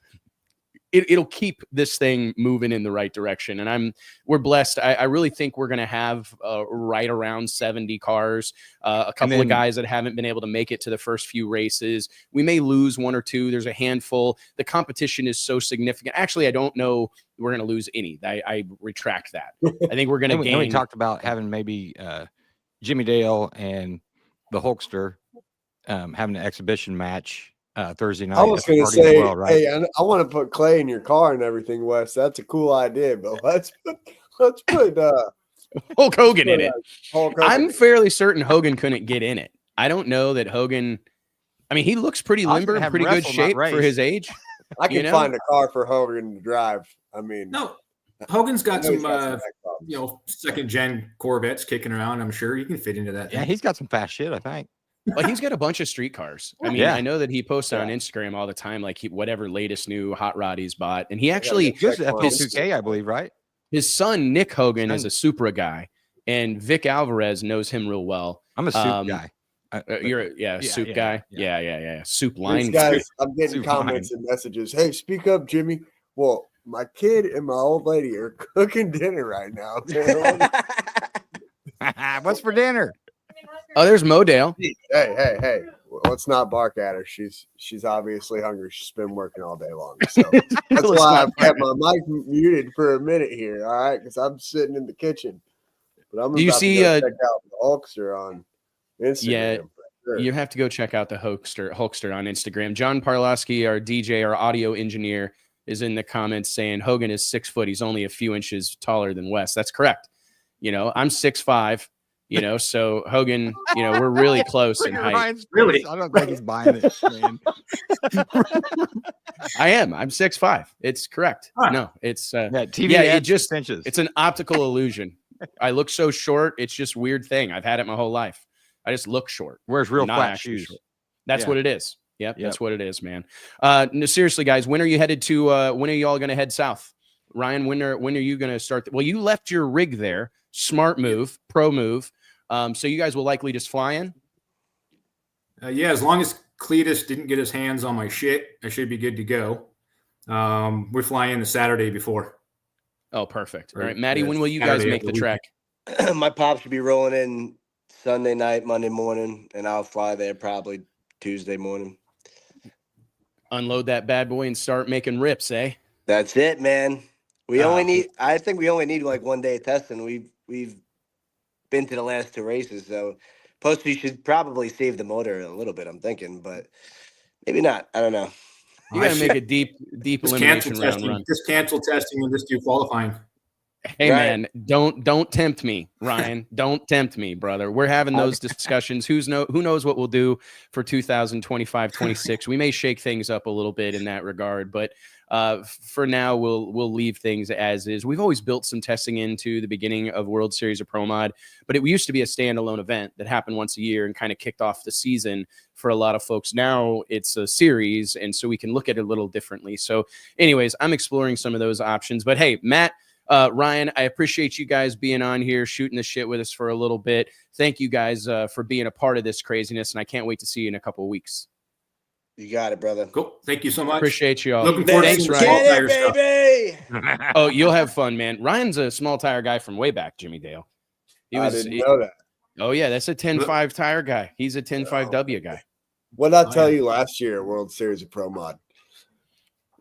It'll keep this thing moving in the right direction. And we're blessed. I really think we're going to have right around 70 cars, a couple of guys that haven't been able to make it to the first few races. We may lose one or two. There's a handful. The competition is so significant. Actually, I don't know we're going to lose any. I retract that. I think we're going to gain. We talked about having maybe Jimmy Dale and the Hulkster having an exhibition match Thursday night. I was going to say, right? hey, I want to put Clay in your car and everything, Wes. That's a cool idea, but let's put Hulk Hogan in it. Hulk Hogan. I'm fairly certain Hogan couldn't get in it. I don't know that Hogan. I mean, he looks pretty limber, in pretty good shape for his age. I can find a car for Hogan to drive. I mean, no, Hogan's got some second gen Corvettes kicking around. I'm sure he can fit into that. Yeah, he's got some fast shit, I think. Well, he's got a bunch of street cars. I mean, I know that he posts on Instagram all the time, like whatever latest new hot rod he's bought. And he actually, his F2K, I believe, right? His son, Nick Hogan, is a Supra guy, and Vic Alvarez knows him real well. I'm a soup guy. You're a soup guy. Yeah. Soup line. Guys, I'm getting comments and messages. Hey, speak up, Jimmy. Well, my kid and my old lady are cooking dinner right now. What's for dinner? Oh, there's Modale. Hey. Let's not bark at her. She's obviously hungry. She's been working all day long. So that's why I've kept my mic muted for a minute here. All right, because I'm sitting in the kitchen. But I'm Do you about see, to go check out the Hulkster on Instagram. Yeah, for sure. you have to go check out the Hulkster on Instagram. John Parlowski, our DJ, our audio engineer, is in the comments saying Hogan is 6 foot. He's only a few inches taller than Wes. That's correct. You know, I'm 6'5", you know, so Hogan, you know, we're really close in height. Really? I don't think he's buying it, man. I am. I'm 6'5". It's correct. Huh. No, it's Yeah, TV yeah, adds it just 6 inches. it's an optical illusion. I look so short. It's just weird thing. I've had it my whole life. I just look short. Wears real I'm not flat actually shoes. short. That's Yeah. what it is. Yep, Yep. that's what it is, man. No, seriously, guys, when are you headed to? When are you all going to head south? Ryan, when are you going to start? Well, you left your rig there. Smart move, pro move. So you guys will likely just fly in. Yeah, as long as Cletus didn't get his hands on my shit, I should be good to go. We're flying the Saturday before. Oh, perfect. All Right. right, Maddie, Yeah, when will you Saturday guys make of the the trek? My pop should be rolling in Sunday night, Monday morning, and I'll fly there probably Tuesday morning. Unload that bad boy and start making rips, eh? That's it, man. I think we only need like 1 day of testing. We've been to the last 2 races, so plus we should probably save the motor a little bit, I'm thinking, but maybe not. I don't know. You got to make a deep Just elimination cancel round testing. run. Just cancel testing and just do qualifying. Hey, Right. man, don't tempt me, Ryan. Don't tempt me, brother. We're having those discussions. Who knows what we'll do for 2025-26. We may shake things up a little bit in that regard, but for now, we'll leave things as is. We've always built some testing into the beginning of World Series of Pro Mod, but it used to be a standalone event that happened once a year and kind of kicked off the season for a lot of folks. Now it's a series, and so we can look at it a little differently. So anyways, I'm exploring some of those options. But hey, Matt, Ryan, I appreciate you guys being on here, shooting the shit with us for a little bit. Thank you guys for being a part of this craziness, and I can't wait to see you in a couple of weeks. You got it, brother. Cool. Thank you so much. Appreciate you all. Looking forward to Thanks, seeing the Ryan. small Get tire stuff. it, baby. Oh, you'll have fun, man. Ryan's a small tire guy from way back, Jimmy Dale. I didn't know that. Oh, yeah, that's a 10.5 tire guy. He's a 10.5W guy. What did I tell you last year at World Series of Pro Mod?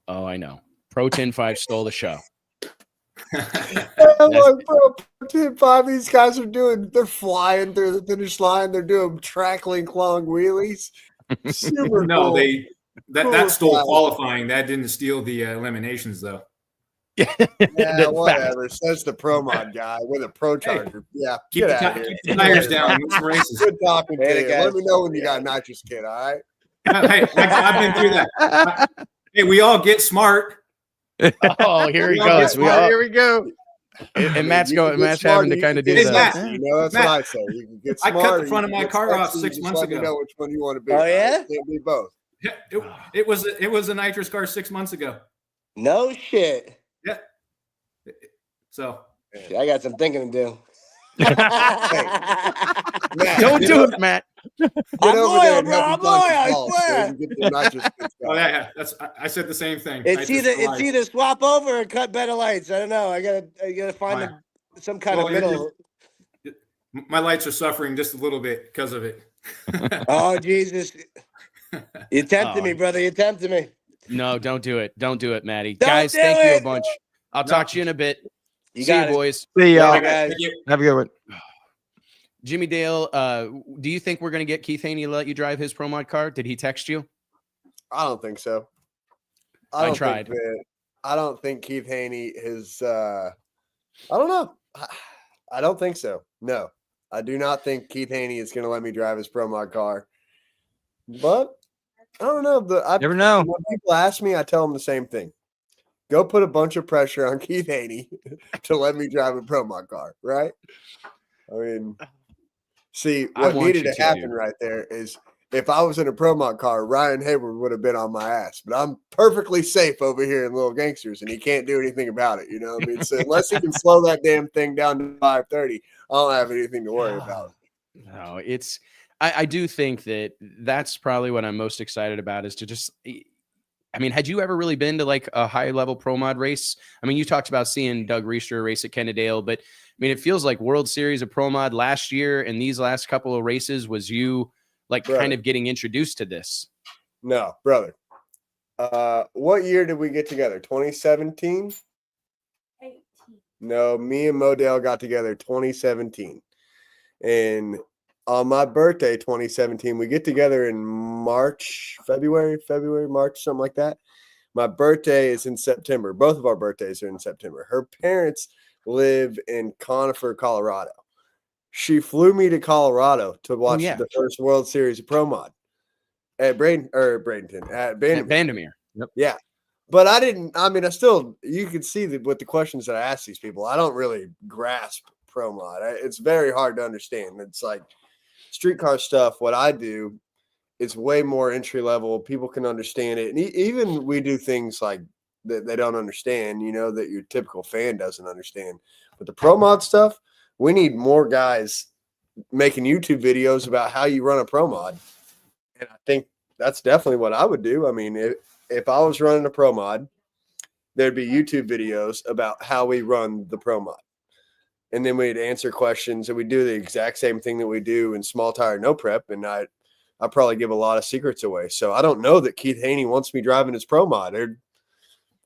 Oh, I know. Pro 10.5 stole the show. I'm like, bro, 10-5, these guys they're flying through the finish line. They're doing track link long wheelies. Super No, cool. that stole Cool. qualifying. That didn't steal the eliminations, though. Yeah, That's whatever. Says the Pro Mod guy with a Pro Charger. Yeah, Keep get the, out of here. keep the tires down. Win some races. Good talking to Later, you. guys. Let me know when you got a nitrous kit, all right? Hey, I've been through that. Hey, we all get smart. Oh, here he We all goes. get smart. Here we go. And Matt's You going. can get Matt's smart, having to you kind of can do get Matt. that. sexy. You know, that's Matt, what I say. You can get I smart. cut the or front you of my can get car off sexy. 6 Just months let me ago. know which one you want to be. Oh, all right? yeah? Can't be both. Yeah, it was a nitrous car 6 months ago. No shit. Yeah. So I got some thinking to do. Matt, Don't get do o- it, Matt. Get I'm over loyal, there and bro. help I'm him punch loyal, his I balls so swear. he can get the nitrous kits oh going. yeah, I said the same thing. It's Nitrous for life. either swap over or cut better lights. I don't know. I gotta find some kind Well, of middle. My lights are suffering just a little bit because of it. Oh Jesus! You tempted Oh. me, brother. You tempted me. No, don't do it. Don't do it, Maddie. Don't Guys, do thank you a it. bunch. I'll No. talk to you in a bit. You See got you, it. boys. See y'all. Later, guys. Thank you. Have a good one. Jimmy Dale, do you think we're going to get Keith Haney to let you drive his Pro Mod car? Did he text you? I don't think so. I tried. I don't think Keith Haney is. I don't know. I don't think so. No, I do not think Keith Haney is going to let me drive his Pro Mod car. But I don't know. Never know. When people ask me, I tell them the same thing. Go put a bunch of pressure on Keith Haney to let me drive a Pro Mod car, right? I mean, see, I what want needed you to to, happen dude. right there is if I was in a Pro Mod car, Ryan Hayward would have been on my ass. But I'm perfectly safe over here in Lil Gangsters, and he can't do anything about it. You know what I mean? So unless he can slow that damn thing down to 530, I don't have anything to worry about. No, I do think that's probably what I'm most excited about is to just I mean, had you ever really been to like a high level pro mod race? I mean, you talked about seeing Doug Reister race at Kennedale, but I mean, it feels like World Series of Pro Mod last year and these last couple of races was you like kind of getting introduced to this. No, brother. What year did we get together? 2017? 18. No, me and Modell got together 2017. And on my birthday, 2017, we get together in February, March, something like that. My birthday is in September. Both of our birthdays are in September. Her parents live in Conifer, Colorado. She flew me to Colorado to watch the first World Series of Pro Mod at Bradenton, at Bandamere. Yep. Yeah. But I still, you can see that with the questions that I ask these people, I don't really grasp Pro Mod. It's very hard to understand. It's like streetcar stuff. What I do, it's way more entry level. People can understand it. And even we do things like that they don't understand, that your typical fan doesn't understand. But the Pro Mod stuff, we need more guys making YouTube videos about how you run a Pro Mod. And I think that's definitely what I would do. I mean, if I was running a Pro Mod, there'd be YouTube videos about how we run the Pro Mod. And then we'd answer questions, and we do the exact same thing that we do in small tire, no prep. And I probably give a lot of secrets away. So I don't know that Keith Haney wants me driving his Pro Mod.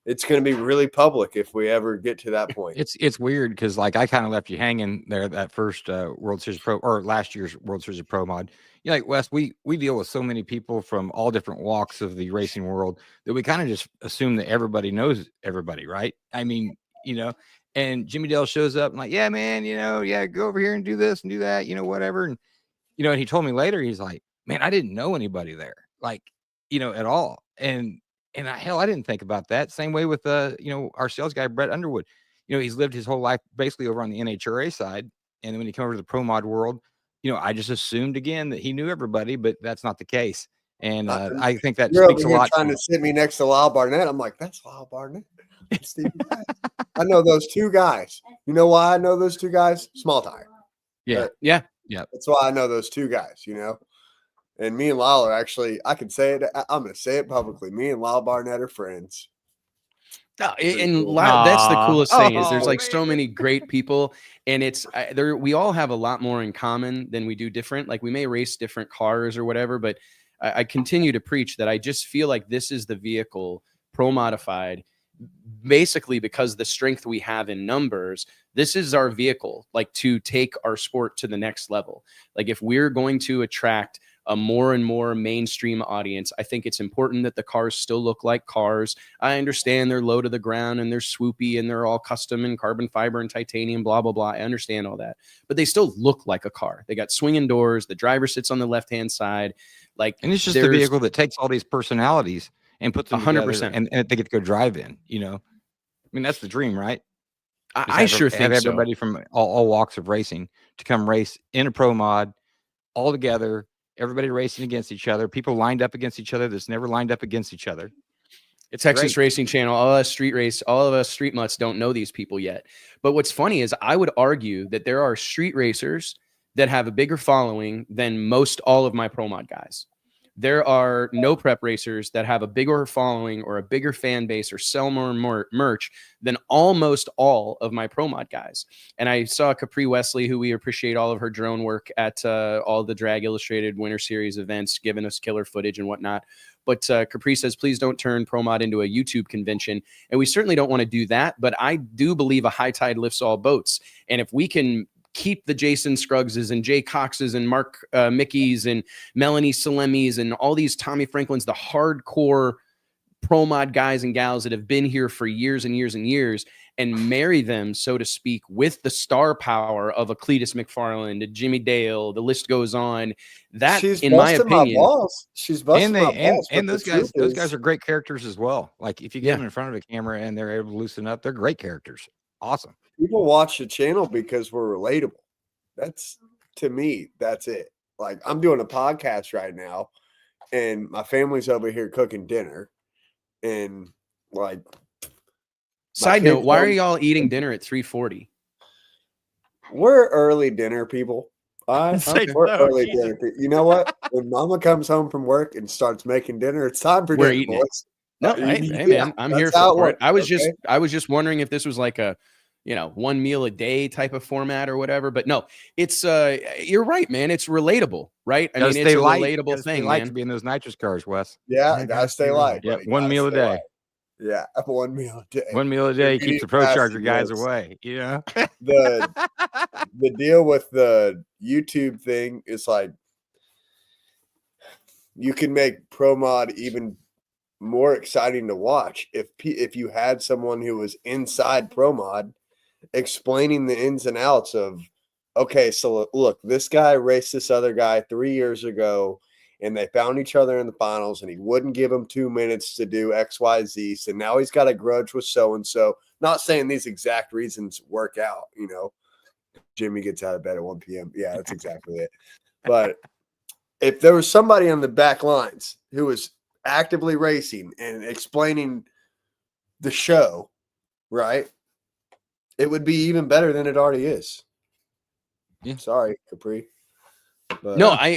It's going to be really public if we ever get to that point. It's weird because like I kind of left you hanging there that first World Series Pro or last year's World Series of Pro Mod. Like Wes, we deal with so many people from all different walks of the racing world that we kind of just assume that everybody knows everybody, right? I mean, and Jimmy Dale shows up and like, yeah, man, go over here and do this and do that, whatever. And, and he told me later, he's like, man, I didn't know anybody there, like, at all. And I didn't think about that. Same way with, our sales guy, Brett Underwood, he's lived his whole life basically over on the NHRA side. And then when he came over to the Pro Mod world, I just assumed again that he knew everybody, but that's not the case. And I think that speaks a lot. Trying to sit me next to Lyle Barnett. I'm like, that's Lyle Barnett. I know those two guys. You know why I know those two guys? Small tire. Yeah. Yeah. That's why I know those two guys, And me and Lyle are actually, I can say it. I'm going to say it publicly. Me and Lyle Barnett are friends. That's the coolest thing is there's like so many great people, and it's we all have a lot more in common than we do different. Like we may race different cars or whatever, but I continue to preach that I just feel like this is the vehicle, Pro Modified, basically because the strength we have in numbers, this is our vehicle, like to take our sport to the next level. Like if we're going to attract a more and more mainstream audience, I think it's important that the cars still look like cars. I understand they're low to the ground and they're swoopy and they're all custom and carbon fiber and titanium, blah, blah, blah. I understand all that, but they still look like a car. They got swinging doors. The driver sits on the left-hand side. And it's just the vehicle that takes all these personalities and puts them 100%. And they get to go drive in, I mean, that's the dream, right? I sure think have everybody from all walks of racing to come race in a Pro Mod all together. Everybody racing against each other, people lined up against each other that's never lined up against each other. It's Texas Racing Channel, all of us street mutts don't know these people yet. But what's funny is I would argue that there are street racers that have a bigger following than most all of my Pro Mod guys. There are no prep racers that have a bigger following or a bigger fan base or sell more merch than almost all of my Pro Mod guys. And I saw Capri Wesley, who we appreciate all of her drone work at all the Drag Illustrated Winter Series events, giving us killer footage and whatnot. But Capri says, please don't turn Pro Mod into a YouTube convention. And we certainly don't want to do that. But I do believe a high tide lifts all boats. And if we can keep the Jason Scruggses and Jay Coxes and Mark Mickeys and Melanie Salemis and all these Tommy Franklins, the hardcore Pro Mod guys and gals that have been here for years and years and years, and marry them, so to speak, with the star power of a Cletus McFarland, a Jimmy Dale, the list goes on. That, in my opinion, she's busting my balls. And those guys are great characters as well. Like if you get them in front of a camera and they're able to loosen up, they're great characters. Awesome. People watch the channel because we're relatable. That's, to me, that's it. Like I'm doing a podcast right now and my family's over here cooking dinner. And like, side note, why are y'all eating dinner at 3:40? We're early dinner people. We're early dinner people. You know what? When Mama comes home from work and starts making dinner, it's time for dinner, boys. No, hey man, I'm here for it. I was just wondering if this was like a, one meal a day type of format or whatever. But no, it's you're right, man. It's relatable, right? I mean, it's a relatable thing, man. To be in those nitrous cars, Wes. Yeah, gotta stay light. Yeah, one meal a day. Light. Yeah, 1 meal a day. 1 meal a day keeps the Pro Charger guys away. The deal with the YouTube thing is like you can make Pro Mod even more exciting to watch if you had someone who was inside Pro Mod explaining the ins and outs of, okay, so look, this guy raced this other guy 3 years ago and they found each other in the finals and he wouldn't give him 2 minutes to do XYZ. So now he's got a grudge with so-and-so. Not saying these exact reasons work out, Jimmy gets out of bed at 1 p.m. Yeah, that's exactly it. But if there was somebody on the back lines who was actively racing and explaining the show, right, it would be even better than it already is. Yeah. Sorry, Capri. But no, I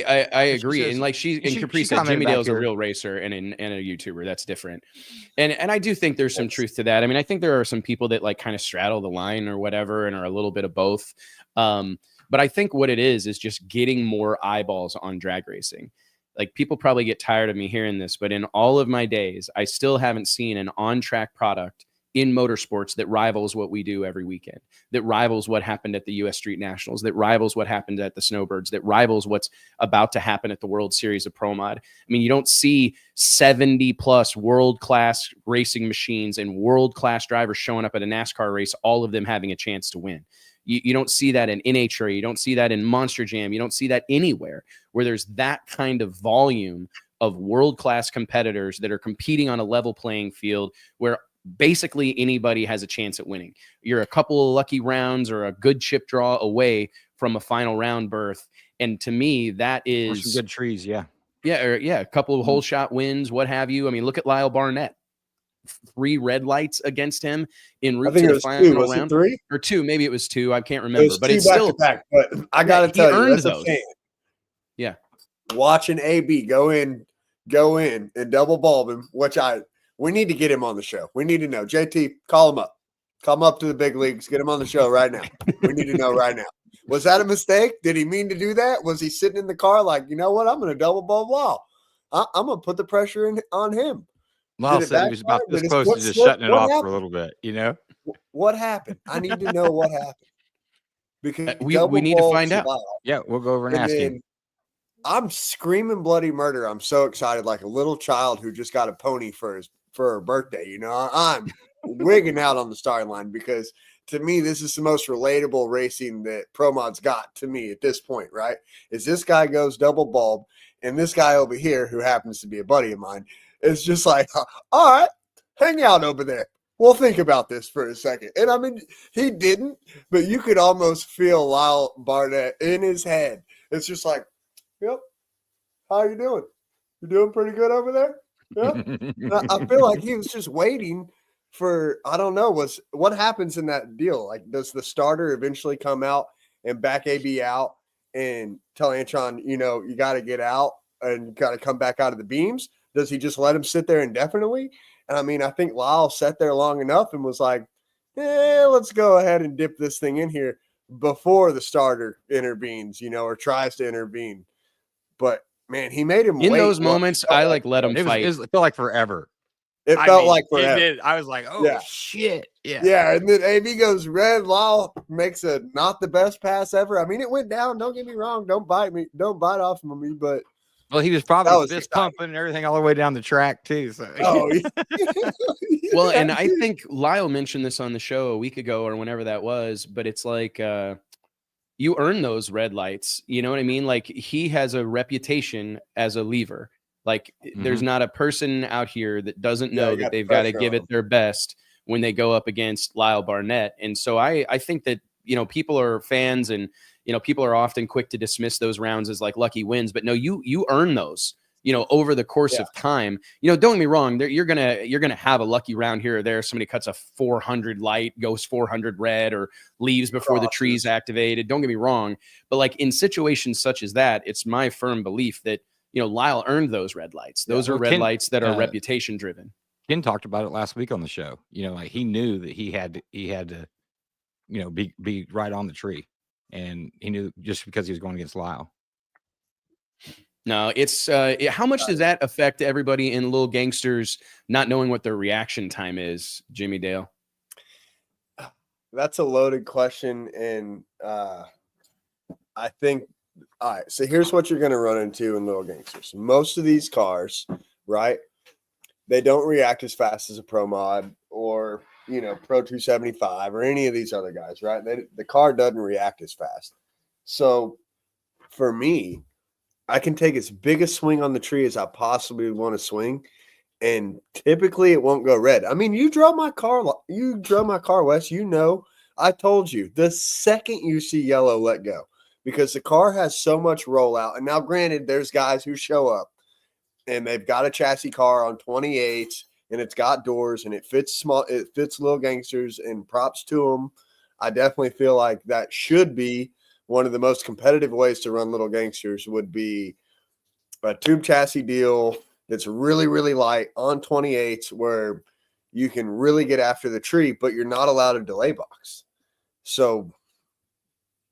agree. Says, and like Capri said, Jimmy Dale's a real racer and a YouTuber. That's different. And I do think there's some truth to that. I mean, I think there are some people that like kind of straddle the line or whatever and are a little bit of both. But I think what it is just getting more eyeballs on drag racing. Like people probably get tired of me hearing this, but in all of my days, I still haven't seen an on-track product in motorsports that rivals what we do every weekend, that rivals what happened at the US Street Nationals, that rivals what happened at the Snowbirds, that rivals what's about to happen at the World Series of Pro Mod. I mean, you don't see 70 plus world-class racing machines and world-class drivers showing up at a NASCAR race, all of them having a chance to win. You don't see that in NHRA. You don't see that in Monster Jam. You don't see that anywhere where there's that kind of volume of world-class competitors that are competing on a level playing field where basically anybody has a chance at winning. You're a couple of lucky rounds or a good chip draw away from a final round berth. And to me, that is some good trees. Yeah. A couple of hole shot wins, what have you. I mean, look at Lyle Barnett. 3 red lights against him en route to the final round. 3 or 2, maybe it was 2. I can't remember, but it's still back. But I gotta tell you, earned those. Yeah, watching AB go in and double bulb him, which we need to get him on the show. We need to know. JT, call him up to the big leagues. Get him on the show right now. We need to know right now. Was that a mistake? Did he mean to do that? Was he sitting in the car like, you know what? I'm going to double bulb Law. I'm going to put the pressure on him. Lyle said he was about this close to just shutting it off for a little bit, What happened? I need to know what happened. Because we need to find out. Yeah, we'll go over and ask him. I'm screaming bloody murder. I'm so excited, like a little child who just got a pony for her birthday. I'm wigging out on the starting line because to me, this is the most relatable racing that Pro Mod's got to me at this point, right? Is this guy goes double bulb and this guy over here, who happens to be a buddy of mine, it's just like, all right, hang out over there. We'll think about this for a second. And I mean, he didn't, but you could almost feel Lyle Barnett in his head. It's just like, yep, how you doing? You doing pretty good over there? Yeah. I feel like he was just waiting for, I don't know, what happens in that deal? Like, does the starter eventually come out and back AB out and tell Antron, you got to get out and you got to come back out of the beams? Does he just let him sit there indefinitely? And I mean, I think Lyle sat there long enough and was like, let's go ahead and dip this thing in here before the starter intervenes, or tries to intervene. But man, he made him in wait. those moments. I let him fight. It felt like forever. It felt like forever. It did. I was like, oh shit. Yeah. Yeah. And then AB goes red. Lyle makes a not the best pass ever. I mean, it went down. Don't get me wrong. Don't bite off of me, but well, he was probably fist pumping and everything all the way down the track too. So. Oh, well, and I think Lyle mentioned this on the show a week ago or whenever that was, but it's like you earn those red lights. You know what I mean? Like he has a reputation as a lever. Like there's not a person out here that doesn't know that they've got to give it their best when they go up against Lyle Barnett. And so I think that, people are fans and, people are often quick to dismiss those rounds as like lucky wins, but no, you earn those, over the course of time. Don't get me wrong. You're gonna have a lucky round here or there. Somebody cuts a 400 light, goes 400 red, or leaves before the tree's activated. Don't get me wrong, but like in situations such as that, it's my firm belief that Lyle earned those red lights. Those are red lights that are reputation driven. Ken talked about it last week on the show. Like he knew that he had to, be right on the tree, and he knew just because he was going against Lyle. No, it's how much does that affect everybody in Lil Gangsters not knowing what their reaction time is, Jimmy Dale? That's a loaded question, and I think all right. So here's what you're going to run into in Lil Gangsters. Most of these cars, right? They don't react as fast as a Pro Mod or Pro 275 or any of these other guys, right? The car doesn't react as fast. So for me, I can take as big a swing on the tree as I possibly want to swing, and typically it won't go red. I mean, you drove my car, Wes. I told you the second you see yellow, let go, because the car has so much rollout. And now, granted, there's guys who show up and they've got a chassis car on 28 and it's got doors and it fits Lil Gangsters, and props to them. I definitely feel like that should be one of the most competitive ways to run Lil Gangsters would be a tube chassis deal that's really, really light on 28s where you can really get after the tree, but you're not allowed a delay box. So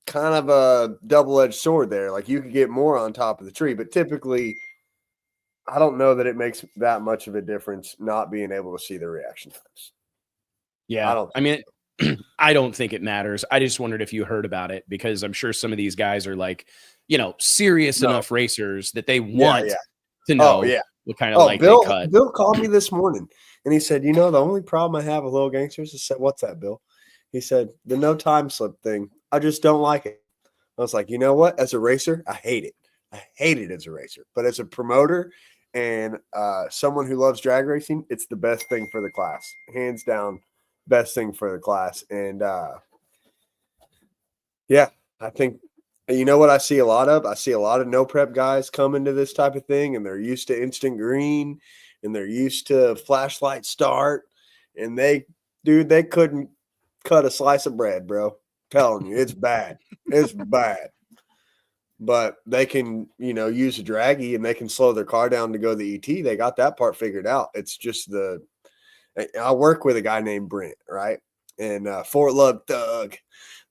kind of a double-edged sword there. Like you could get more on top of the tree, but typically I don't know that it makes that much of a difference not being able to see the reaction times. Yeah. I don't think it matters. I just wondered if you heard about it, because I'm sure some of these guys are like, serious enough racers that they want to know what kind of light they cut. Bill called me this morning and he said, the only problem I have with Lil Gangsters is, what's that, Bill? He said, the no time slip thing. I just don't like it. I was like, you know what? As a racer, I hate it. I hate it as a racer. But as a promoter and someone who loves drag racing, it's the best thing for the class. Hands down, best thing for the class. And I think, what I see a lot of? I see a lot of no prep guys come into this type of thing, and they're used to instant green and they're used to flashlight start, and they couldn't cut a slice of bread, bro. Telling you, it's bad. It's bad. But they can, use a draggy and they can slow their car down to go the ET. They got that part figured out. It's just I work with a guy named Brent, right? And Fort Love Thug.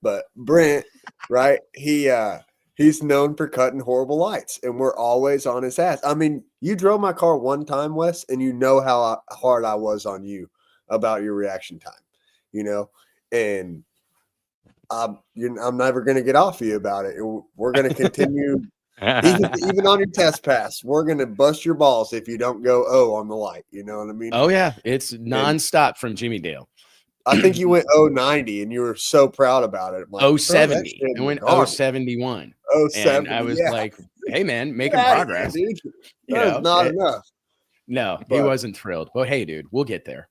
But Brent, right? He's known for cutting horrible lights, and we're always on his ass. I mean, you drove my car one time, Wes, and you know how hard I was on you about your reaction time, and I'm never going to get off of you about it. We're going to continue, even on your test pass. We're going to bust your balls if you don't go on the light. You know what I mean? Oh yeah, it's nonstop from Jimmy Dale. I think you went 090 and you were so proud about it. Like, 070. I went 071. 070. And I was like, hey man, making progress. Dude. Not enough. No, he wasn't thrilled. But hey, dude, we'll get there.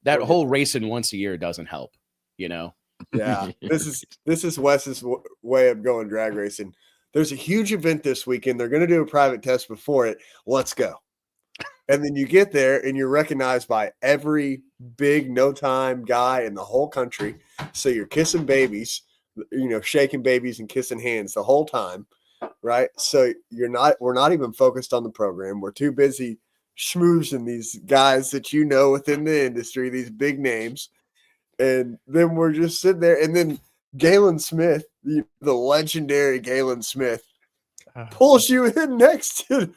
That whole racing once a year doesn't help, Yeah. This is Wes's way of going drag racing. There's a huge event this weekend. They're going to do a private test before it. Let's go. And then you get there and you're recognized by every big no time guy in the whole country. So you're kissing babies, shaking babies and kissing hands the whole time. Right. So we're not even focused on the program. We're too busy schmoozing these guys that within the industry, these big names. And then we're just sitting there. And then Galen Smith, the legendary Galen Smith, pulls you in next to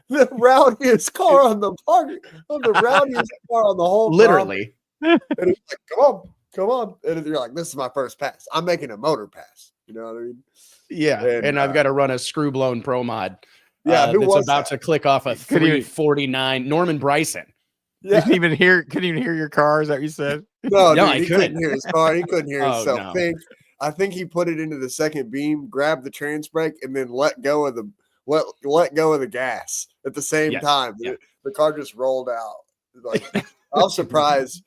the rowdiest car on the party, the rowdiest car on the whole literally. And he's like, come on. And you're like, this is my first pass. I'm making a motor pass. You know what I mean? Yeah. And I've got to run a screw blown pro mod. Yeah. That's about to click off a 349 Norman Bryson. Yeah. Couldn't even hear your car. Is that what you said? No, dude, I couldn't hear his car. He couldn't hear himself. No. I think he put it into the second beam, grabbed the trans brake, and then let go of the gas at the same time. Yeah. The car just rolled out. Like, I was surprised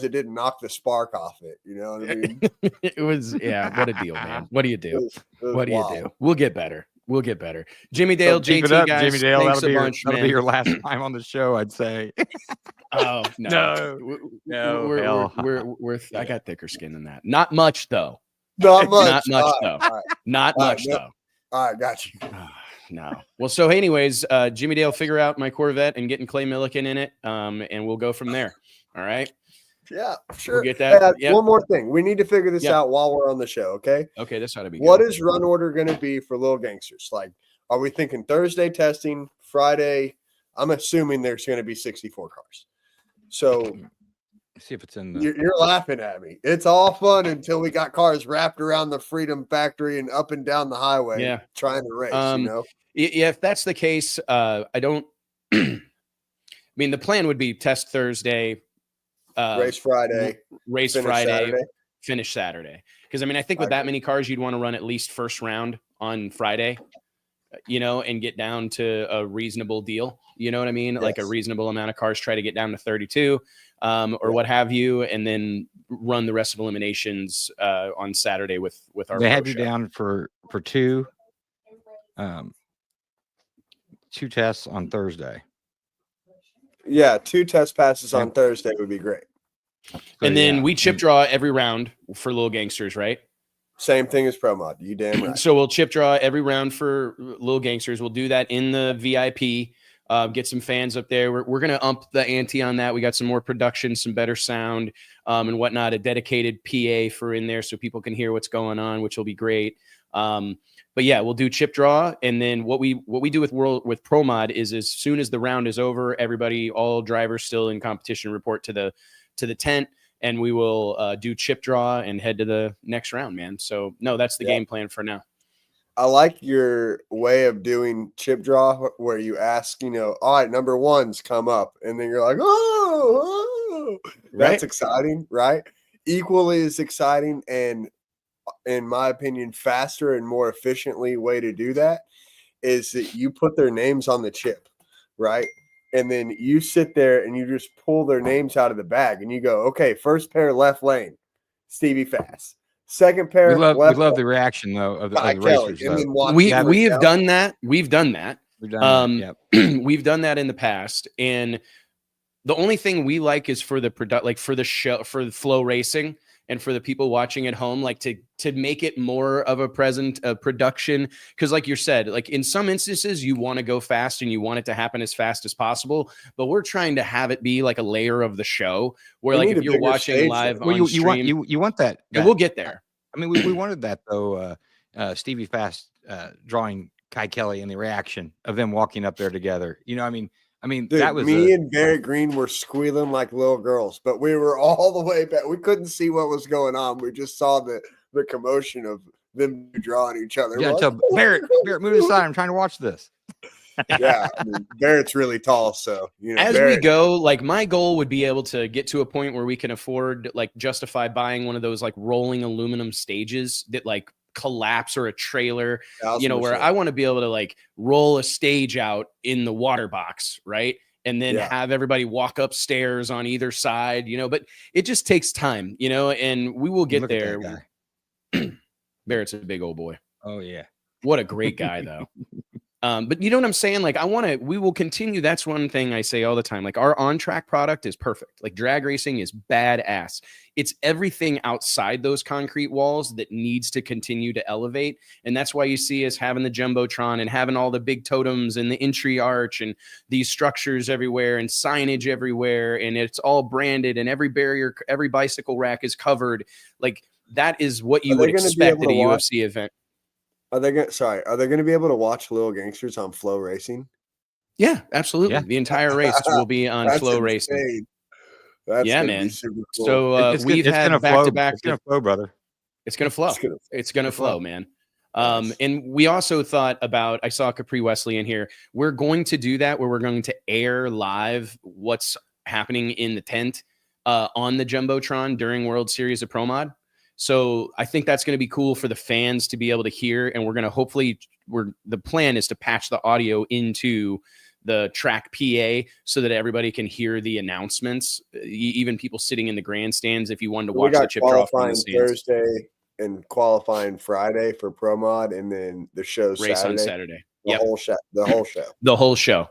it didn't knock the spark off it. You know what I mean? It was, what a deal, man. What do you do? What do you do? We'll get better. Jimmy Dale, JT, guys, Jimmy Dale, thanks that'll a bunch, be your last time on the show, I'd say. Oh no, we're I got thicker skin than that. Not much though. Not much. Not much though. All right. Not much though. All right, got you. No. Well, so anyways, Jimmy Dale, figure out my Corvette and getting Clay Milliken in it, and we'll go from there. All right. Yeah, sure. We'll get that. Hey, Yep. one more thing. We need to figure this Yeah. out while we're on the show, okay? Okay, this ought to be What good. is run order going to be for Lil Gangsters? Like, are we thinking Thursday testing, Friday? I'm assuming there's going to be 64 cars. So See if it's in the. you're laughing at me. It's all fun until we got cars wrapped around the Freedom Factory and up and down the highway Yeah. trying to race, Yeah, if that's the case, I don't. I mean, the plan would be test Thursday, Race Friday, race finish Friday, Saturday. finish Saturday. Because I mean, I think with that many cars, you'd want to run at least first round on Friday, and get down to a reasonable deal. You know what I mean? Like a Yes. reasonable amount of cars, try to get down to 32, or what have you, and then run the rest of eliminations on Saturday with our. They pro had you show. down for two tests on Thursday. Yeah, 2 test passes on Thursday would be great. And then yeah. we chip draw every round for Lil Gangsters, right? Same thing as Pro Mod. You damn right. So we'll chip draw every round for Lil Gangsters. We'll do that in the VIP. Get some fans up there. We're going to ump the ante on that. We got some more production, some better sound, and whatnot. A dedicated PA for in there so people can hear what's going on, which will be great. But yeah, we'll do chip draw, and then what we do with Pro Mod is as soon as the round is over, everybody, all drivers still in competition, report to the tent, and we will do chip draw and head to the next round, man. So no, that's the game plan for now. I like your way of doing chip draw where you ask, all right, number ones come up, and then you're like, oh, that's Right. exciting, right? Equally as exciting, and in my opinion, faster and more efficiently way to do that is that you put their names on the chip, right? And then you sit there and you just pull their names out of the bag and you go, okay, first pair left lane, Stevie Fast. Second pair, We love left the reaction though of the Kai Kelly. racers. And then Though. watch We Gavin have Kelly. done that. We've done that. We've done that, yep. We've done that in the past, and the only thing we like is for the for the show, for the flow racing, and for the people watching at home, like to make it more of a production. Because like you said, like in some instances you want to go fast and you want it to happen as fast as possible, but we're trying to have it be like a layer of the show where We like need if a you're bigger watching stage live though. on stream, you want that, and we'll get there. I mean, we wanted that though. Stevie Fast drawing Kai Kelly and the reaction of them walking up there together. I mean, Dude, that was me and Barrett Green were squealing like little girls, but we were all the way back. We couldn't see what was going on. We just saw the commotion of them drawing each other. yeah. We're Tell like, Barrett, move aside. I'm trying to watch this. yeah, I mean, Barrett's really tall, so As Barrett, we go, like my goal would be able to get to a point where we can afford, like, justify buying one of those like rolling aluminum stages that like collapse, or a trailer, where I want to be able to like roll a stage out in the water box, right? And then have everybody walk upstairs on either side, but it just takes time, and we will get Look at there. that Barrett's a big old boy. Oh yeah. What a great guy though. But you know what I'm saying? Like we will continue. That's one thing I say all the time. Like our on-track product is perfect. Like drag racing is badass. It's everything outside those concrete walls that needs to continue to elevate. And that's why you see us having the Jumbotron and having all the big totems and the entry arch and these structures everywhere and signage everywhere. And it's all branded and every barrier, every bicycle rack is covered. Like that is what you would expect at a UFC event. Are they going to be able to watch Lil Gangsters on Flow Racing? Yeah, absolutely. Yeah. The entire race will be on Flow Racing. That's yeah, gonna man. be super cool. So we've had back-to-back. It's gonna flow, brother. It's gonna flow. It's gonna flow, man. And we also thought about. I saw Capri Wesley in here. We're going to do that where we're going to air live what's happening in the tent on the Jumbotron during World Series of Pro Mod. So I think that's going to be cool for the fans to be able to hear. And we're going to the plan is to patch the audio into the track PA so that everybody can hear the announcements, even people sitting in the grandstands. If you wanted to watch the chip draw from the stands. Thursday and qualifying Friday for Pro Mod, and then the show race Saturday. on Saturday. The whole show. The whole show.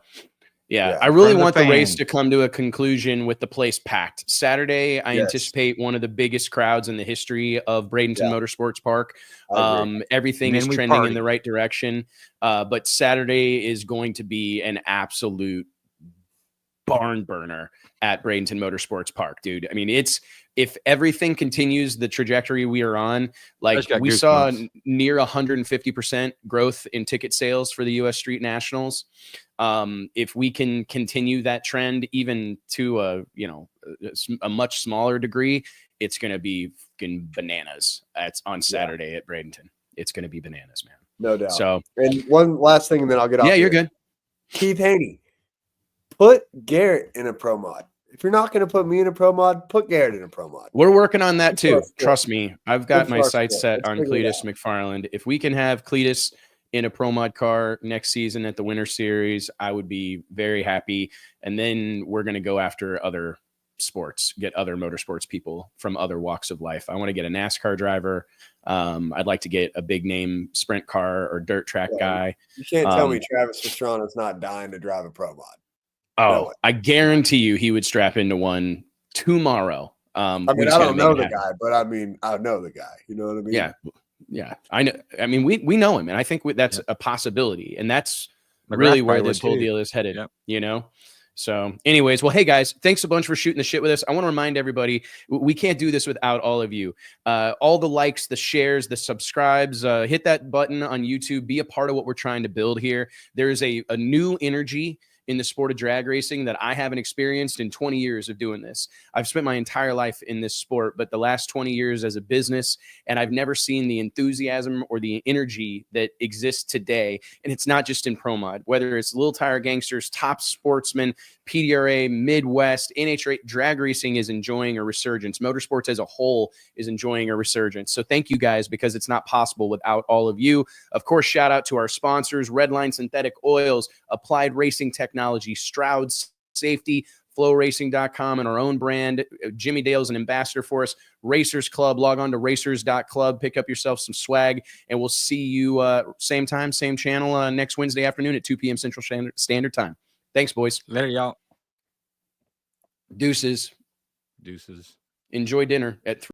Yeah, Yeah. I really From the want the race fans. to come to a conclusion with the place packed. Saturday, I Yes. anticipate one of the biggest crowds in the history of Bradenton Yeah. Motorsports Park. I agree. Everything And is then we trending in party. the right direction. But Saturday is going to be an absolute barn burner at Bradenton Motorsports Park, dude. I mean, if everything continues the trajectory we are on, like just got we saw goosebumps. near 150% growth in ticket sales for the US Street Nationals. If we can continue that trend even to a much smaller degree, it's going to be fucking bananas on Saturday at Bradenton. It's going to be bananas, man. No doubt. So, And one last thing, and then I'll get off. yeah, you're here. good. Keith Haney, put Garrett in a pro mod. If you're not going to put me in a pro mod, put Garrett in a pro mod. We're working on that Good too. for us, Trust me. I've got Good my for us, sights Phil. set Let's on figure it Cletus out. McFarland. If we can have Cletus in a pro mod car next season at the Winter Series, I would be very happy. And then we're going to go after other sports, get other motorsports people from other walks of life. I want to get a NASCAR driver. I'd like to get a big name sprint car or dirt track guy. You can't tell me Travis Pastrana's not dying to drive a pro mod. Oh, way. I guarantee you he would strap into one tomorrow. I we mean, just I gotta don't make know it the happen. guy, but I mean, I know the guy. You know what I mean? Yeah. I know. I mean, we know him, and I think that's a possibility, and that's McGrath really where probably this would whole too. deal is headed. Yep. You know. So, anyways, well, hey guys, thanks a bunch for shooting the shit with us. I want to remind everybody we can't do this without all of you. All the likes, the shares, the subscribes. Hit that button on YouTube. Be a part of what we're trying to build here. There is a new energy in the sport of drag racing that I haven't experienced in 20 years of doing this. I've spent my entire life in this sport, but the last 20 years as a business, and I've never seen the enthusiasm or the energy that exists today. And it's not just in pro mod, whether it's Lil Gangsters, Top Sportsman, PDRA, Midwest, NH drag racing is enjoying a resurgence. Motorsports as a whole is enjoying a resurgence. So thank you guys, because it's not possible without all of you. Of course, shout out to our sponsors, Redline Synthetic Oils, Applied Racing Technology, Stroud Safety, flowracing.com, and our own brand. Jimmy Dale's an ambassador for us. Racers Club, log on to racers.club, pick up yourself some swag, and we'll see you same time, same channel next Wednesday afternoon at 2 p.m. Central Standard Time. Thanks, boys. Later, y'all. Deuces. Deuces. Enjoy dinner at 3.